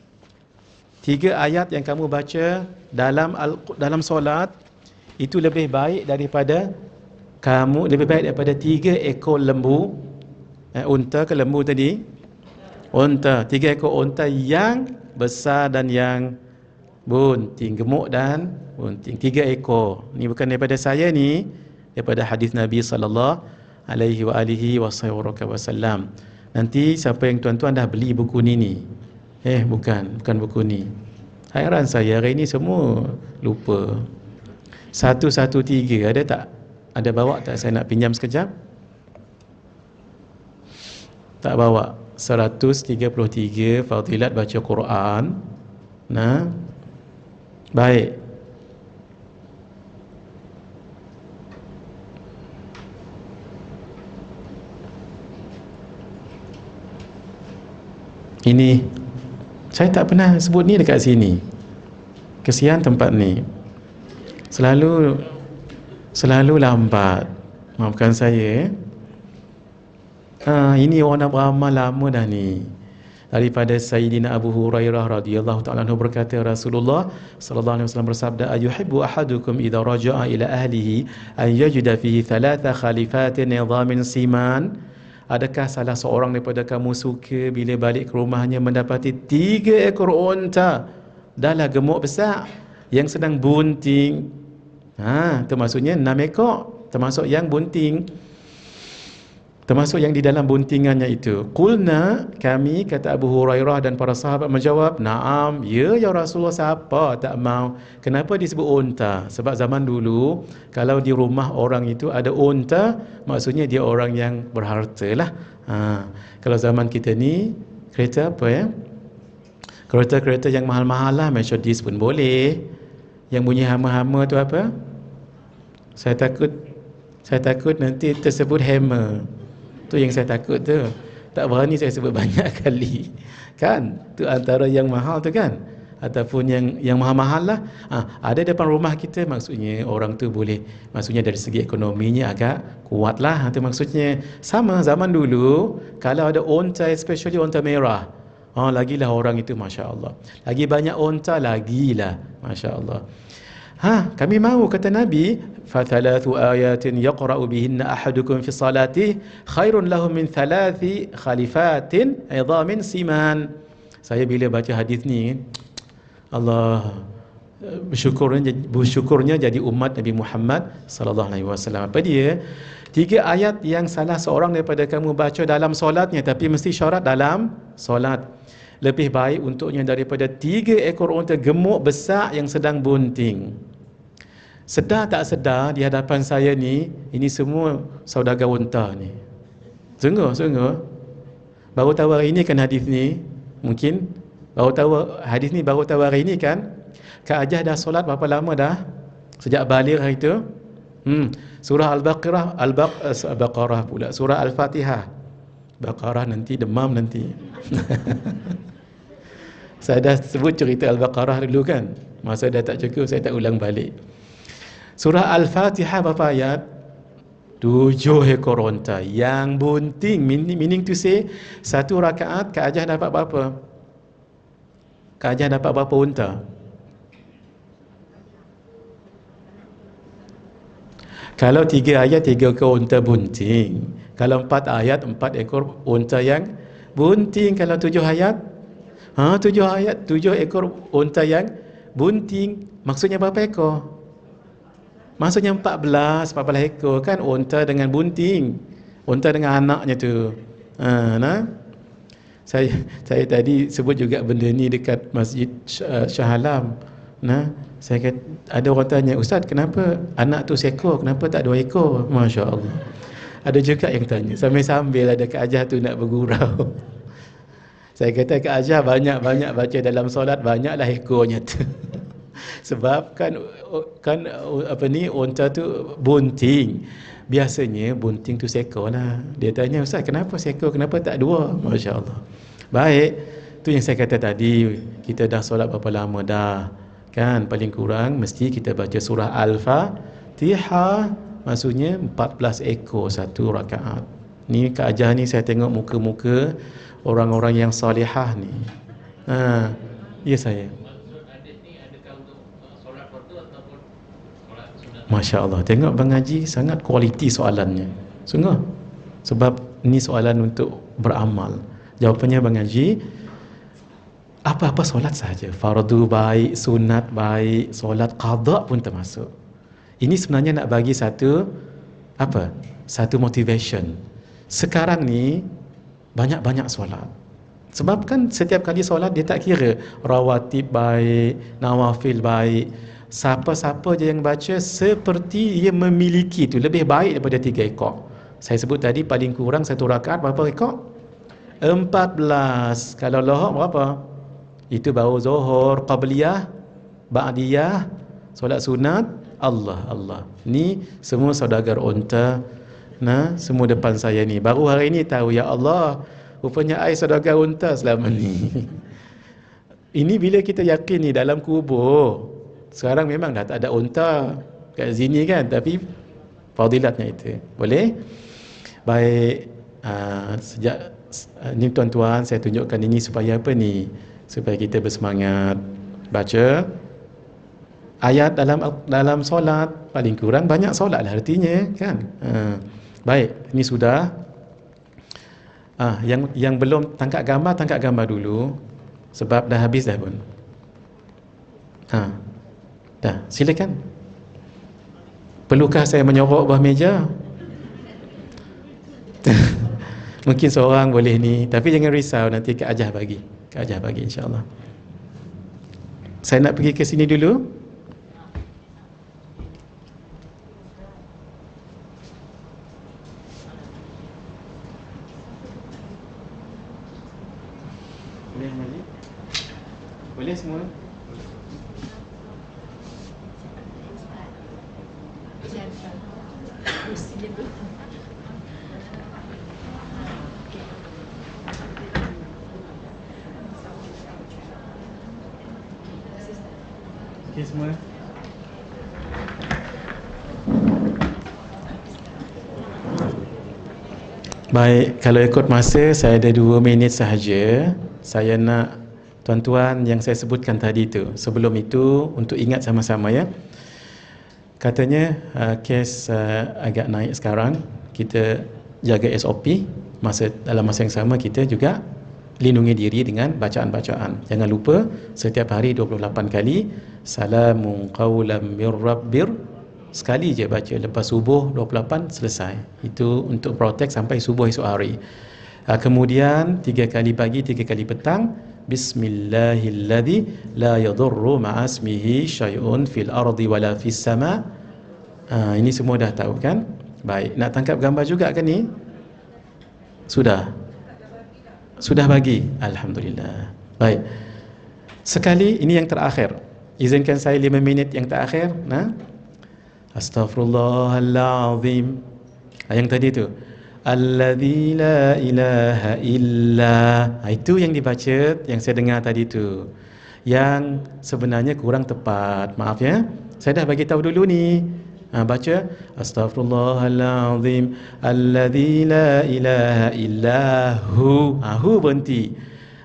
3 ayat yang kamu baca dalam solat itu lebih baik daripada 3 ekor lembu. Unta ke lembu tadi? Unta. 3 ekor unta yang besar dan yang bunting, gemuk dan bunting. 3 ekor. Ni bukan daripada saya ni, daripada hadis Nabi sallallahu alaihi wasallam. Nanti siapa yang tuan-tuan dah beli buku ni? Bukan buku ni. Hairan saya hari ni semua lupa. 113 ada tak? Ada bawa tak? Saya nak pinjam sekejap. Tak bawa. 133 Fadilat baca Quran. Nah, baik. Ini saya tak pernah sebut ni dekat sini. Kesian tempat ni. Selalu lambat. Maafkan saya. Ini orang nak beramal lama dah ni. Daripada Sayyidina Abu Hurairah radhiyallahu ta'ala anhu berkata, Rasulullah sallallahu alaihi wasallam bersabda, ayuhibbu ahadukum idza raja'a ila ahlihi an yajida fihi 3 khalifatin nidhamin siman. Adakah salah seorang daripada kamu suka bila balik ke rumahnya mendapati 3 ekor unta dahlah gemuk besar yang sedang bunting? Itu maksudnya 6 ekor, termasuk yang bunting, termasuk yang di dalam buntingannya itu. Qulna, kami, kata Abu Hurairah dan para sahabat menjawab, naam, ya Rasulullah, siapa tak mau. Kenapa disebut unta? Sebab zaman dulu kalau di rumah orang itu ada unta, maksudnya dia orang yang berharta lah. Kalau zaman kita ni kereta apa ya? Kereta-kereta yang mahal-mahal lah, Mercedes pun boleh. Yang bunyi hama-hama tu apa? Saya takut nanti tersebut hammer. Tu yang saya takut tu. Tak berani saya sebut banyak kali. Kan? Tu antara yang mahal tu kan? Ataupun yang mahal-mahal lah. Ada depan rumah kita, maksudnya orang tu boleh, maksudnya dari segi ekonominya agak kuat lah. Itu maksudnya. Sama zaman dulu, kalau ada unta, especially unta merah, lagilah orang itu Masya Allah. Lagi banyak unta, lagilah Masya Allah. Kami mahu, kata Nabi, فَثَلَاثُ آيَاتٍ يَقْرَأُ بِهِنَّ أَحَدُكُمْ فِي صَلَاتِهِ خَيْرٌ لَهُ مِنْ 3 خَلِفَاتٍ عِظَامٍ سِمَانٍ. Saya bila baca hadis ni, Allah bersyukurnya jadi umat Nabi Muhammad sallallahu alaihi wasallam. Apa dia? 3 ayat yang salah seorang daripada kamu baca dalam solatnya, tapi mesti syarat dalam solat, lebih baik untuknya daripada 3 ekor unta gemuk besar yang sedang bunting. Sedar tak sedar di hadapan saya ni, ini semua saudagar unta ni. Sungguh. Baru tahu hari ni kan hadis ni. Mungkin baru tahu hadis ni, baru tahu hari ni kan. Kak Ajah dah solat berapa lama dah? Sejak balik hari tu. Surah Al-Baqarah pula. Surah Al-Fatihah. Baqarah nanti demam nanti. Saya dah sebut cerita Al-Baqarah dulu kan. Masa dah tak cukup, saya tak ulang balik. Surah Al-Fatihah berapa ayat? 7 ekor unta yang bunting. Meaning to say, satu rakaat Kak Ajah dapat berapa? Kak Ajah dapat berapa unta? Kalau 3 ayat 3 ekor unta bunting. Kalau 4 ayat 4 ekor unta yang bunting. Kalau 7 ayat 7 ayat 7 ekor unta yang bunting. Maksudnya berapa ekor? Maksudnya 14 ekor kan unta dengan bunting. Unta dengan anaknya tu. Nah. Saya tadi sebut juga benda ni dekat Masjid Shah Alam. Nah, saya kata, ada orang tanya, "Ustaz, kenapa anak tu seekor, kenapa tak 2 ekor?" Masya-Allah. Ada juga yang tanya. Sambil-sambil ada Kak Ajah tu nak bergurau. Saya kata, Kak Ajah banyak-banyak baca dalam solat, banyaklah ekornya tu. Sebab kan unta tu bunting. Biasanya bunting tu seekor lah. Dia tanya, "Ustaz, kenapa seekor, kenapa tak 2?" Masya-Allah. Baik, tu yang saya kata tadi, kita dah solat berapa lama dah? Kan paling kurang mesti kita baca surah Al-Fatihah, maksudnya 14 ekor satu rakaat. Ni Kak Ajah ni saya tengok muka-muka orang-orang yang salihah ni. Ya saya. Masya Allah, tengok Bang Haji sangat kualiti soalannya. Sungguh. Sebab ni soalan untuk beramal. Jawapannya Bang Haji, apa-apa solat saja. Fardu baik, sunat baik, solat qada pun termasuk. Ini sebenarnya nak bagi satu motivation. Sekarang ni banyak-banyak solat. Sebab kan setiap kali solat dia tak kira rawatib baik, nawafil baik. Siapa-siapa je yang baca seperti dia memiliki tu lebih baik daripada 3 ekor. Saya sebut tadi paling kurang satu rakaat berapa ekor? 14. Kalau lohor berapa? Itu baru zuhur, qabliyah, ba'diyah, solat sunat. Allah. Ni semua saudagar unta. Nah, semua depan saya ni. Baru hari ni tahu, ya Allah, rupanya ai saudagar unta selama ni. Ini bila kita yakin ni dalam kubur. Sekarang memang dah tak ada unta kat sini kan, tapi fadilatnya itu. Boleh? Baik, sejak ni tuan-tuan, saya tunjukkan ini supaya apa ni? Supaya kita bersemangat baca ayat dalam solat. Paling kurang banyak solat lah artinya kan. Baik, ini sudah. Yang belum tangkap gambar dulu. Sebab dah habis dah pun. Dah, silakan. Perlukah saya menyorok bawah meja? Mungkin seorang boleh ni, tapi jangan risau, nanti Kak Ajah bagi. Insya-Allah. Saya nak pergi ke sini dulu. Boleh balik? Boleh semua? Okey semua. Baik, kalau ikut masa saya ada 2 minit sahaja. Saya nak tuan-tuan yang saya sebutkan tadi tu. Sebelum itu untuk ingat sama-sama ya. Katanya kes agak naik sekarang. Kita jaga SOP. Dalam masa yang sama kita juga lindungi diri dengan bacaan-bacaan. Jangan lupa setiap hari 28 kali salamun qaulam mir rabbir. Sekali je baca lepas subuh 28 selesai. Itu untuk protect sampai subuh esok hari. Kemudian 3 kali pagi, 3 kali petang. Bismillahilladzi la yadurru ma'asmihi syai'un fil ardi wala fis sama. Ini semua dah tahu kan? Baik, nak tangkap gambar juga kan ni? Sudah bagi. Alhamdulillah. Baik. Sekali ini yang terakhir. Izinkan saya 5 minit yang terakhir. Astaghfirullahalazim. Yang tadi tu. Alladzi la ilaha illa. Itu yang dibaca, yang saya dengar tadi tu. Yang sebenarnya kurang tepat. Maaf ya. Saya dah bagi tahu dulu ni. Baca astaghfirullahalazim alladzi la ilaha illahu. Hu berhenti.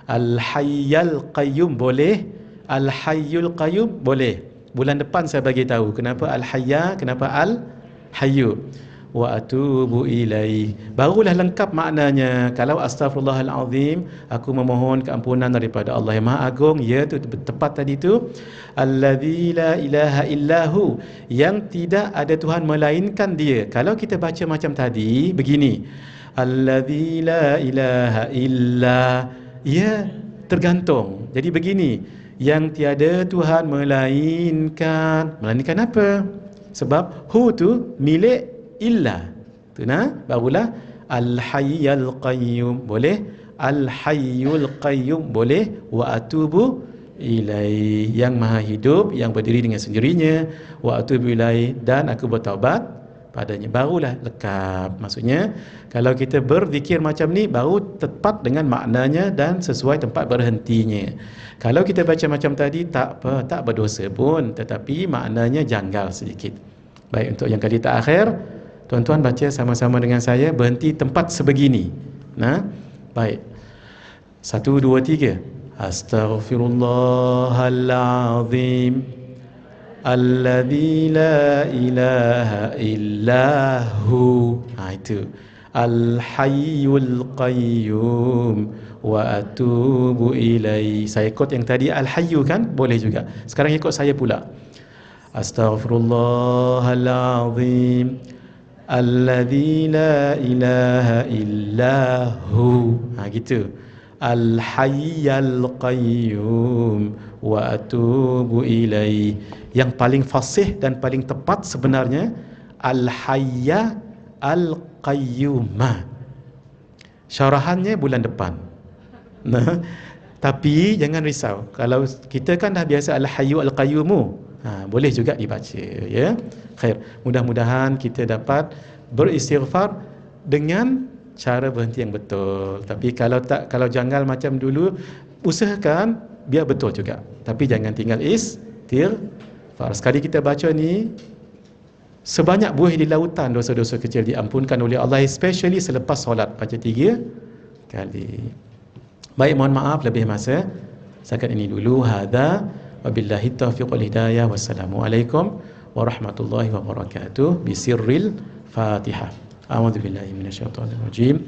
Al-hayyal qayyum boleh. Al-hayyul qayyum boleh. Bulan depan saya bagi tahu kenapa al-hayya, kenapa al-hayyu. Wa atubu ilaih. Barulah lengkap maknanya. Kalau astaghfirullahalazim, aku memohon keampunan daripada Allah yang Maha Agung, ya tu tepat tadi tu. Alladzi la ilaha illahu, yang tidak ada Tuhan melainkan Dia. Kalau kita baca macam tadi begini, alladzi la ilaha illa, ya tergantung. Jadi begini, yang tiada Tuhan melainkan apa? Sebab hu tu milik illa. Tu nah, barulah al-hayyul qayyum boleh, al-hayyul qayyum boleh, wa atubu ilai, yang maha hidup, yang berdiri dengan sendirinya, wa atubu ilai, dan aku bertaubat padanya. Barulah lengkap. Maksudnya kalau kita berzikir macam ni baru tepat dengan maknanya dan sesuai tempat berhentinya. Kalau kita baca macam tadi tak apa, tak berdosa pun, tetapi maknanya janggal sedikit. Baik, untuk yang kali terakhir, tuan-tuan baca sama-sama dengan saya, berhenti tempat sebegini. Nah, baik. 1, 2, 3. Astaghfirullahalazim alladzi la ilaha illahu. Itu. Al-hayyul qayyum wa atubu ilai. Saya ikut yang tadi al-hayyu kan? Boleh juga. Sekarang ikut saya pula. Astaghfirullahalazim alladzi la ilaha illahu. Gitu. Al-hayyal qayyum wa atubu ilai. Yang paling fasih dan paling tepat sebenarnya al-hayya al-qayyumah. Syarahannya bulan depan. Nah, tapi jangan risau. Kalau kita kan dah biasa al-hayyu al-qayyumu, boleh juga dibaca, ya. Khair. Mudah-mudahan kita dapat beristighfar dengan cara berhenti yang betul. Tapi kalau janggal macam dulu, usahakan biar betul juga. Tapi jangan tinggal istighfar. Sekali kita baca ni, sebanyak buih di lautan dosa-dosa kecil diampunkan oleh Allah, especially selepas solat baca 3 kali. Baik, mohon maaf lebih masa. Setakat ini dulu. Hadza wabillahi taufiq wal hidayah. Wassalamualaikum warahmatullahi wabarakatuh. Bisirril Fatihah. A'udzu billahi minasyaitonir rajim.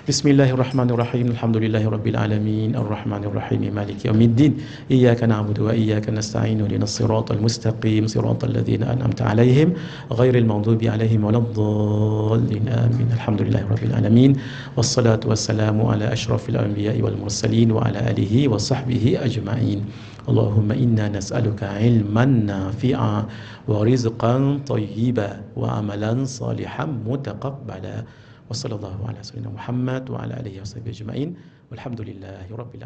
Bismillahirrahmanirrahim. Alhamdulillahirabbil alamin. Arrahmanir rahim. Maliki yaumiddin. Iyyaka na'budu wa iyyaka nasta'in. Ihdinas siratal mustaqim. Siratal ladzina an'amta 'alaihim ghairil maghdubi 'alaihim waladdallin. Amin. Alhamdulillahirabbil alamin. Wassalatu wassalamu ala asyrafil anbiya'i wal mursalin wa ala alihi wa sahbihi ajma'in. Allahumma inna nas'aluka ilman nafi'a wa rizqan thayyiba wa amalan salihan mutaqabbala. Wassallallahu ala sayyidina Muhammad wa ala alihi wa sahbihi ajma'in. Walhamdulillahi rabbil alamin.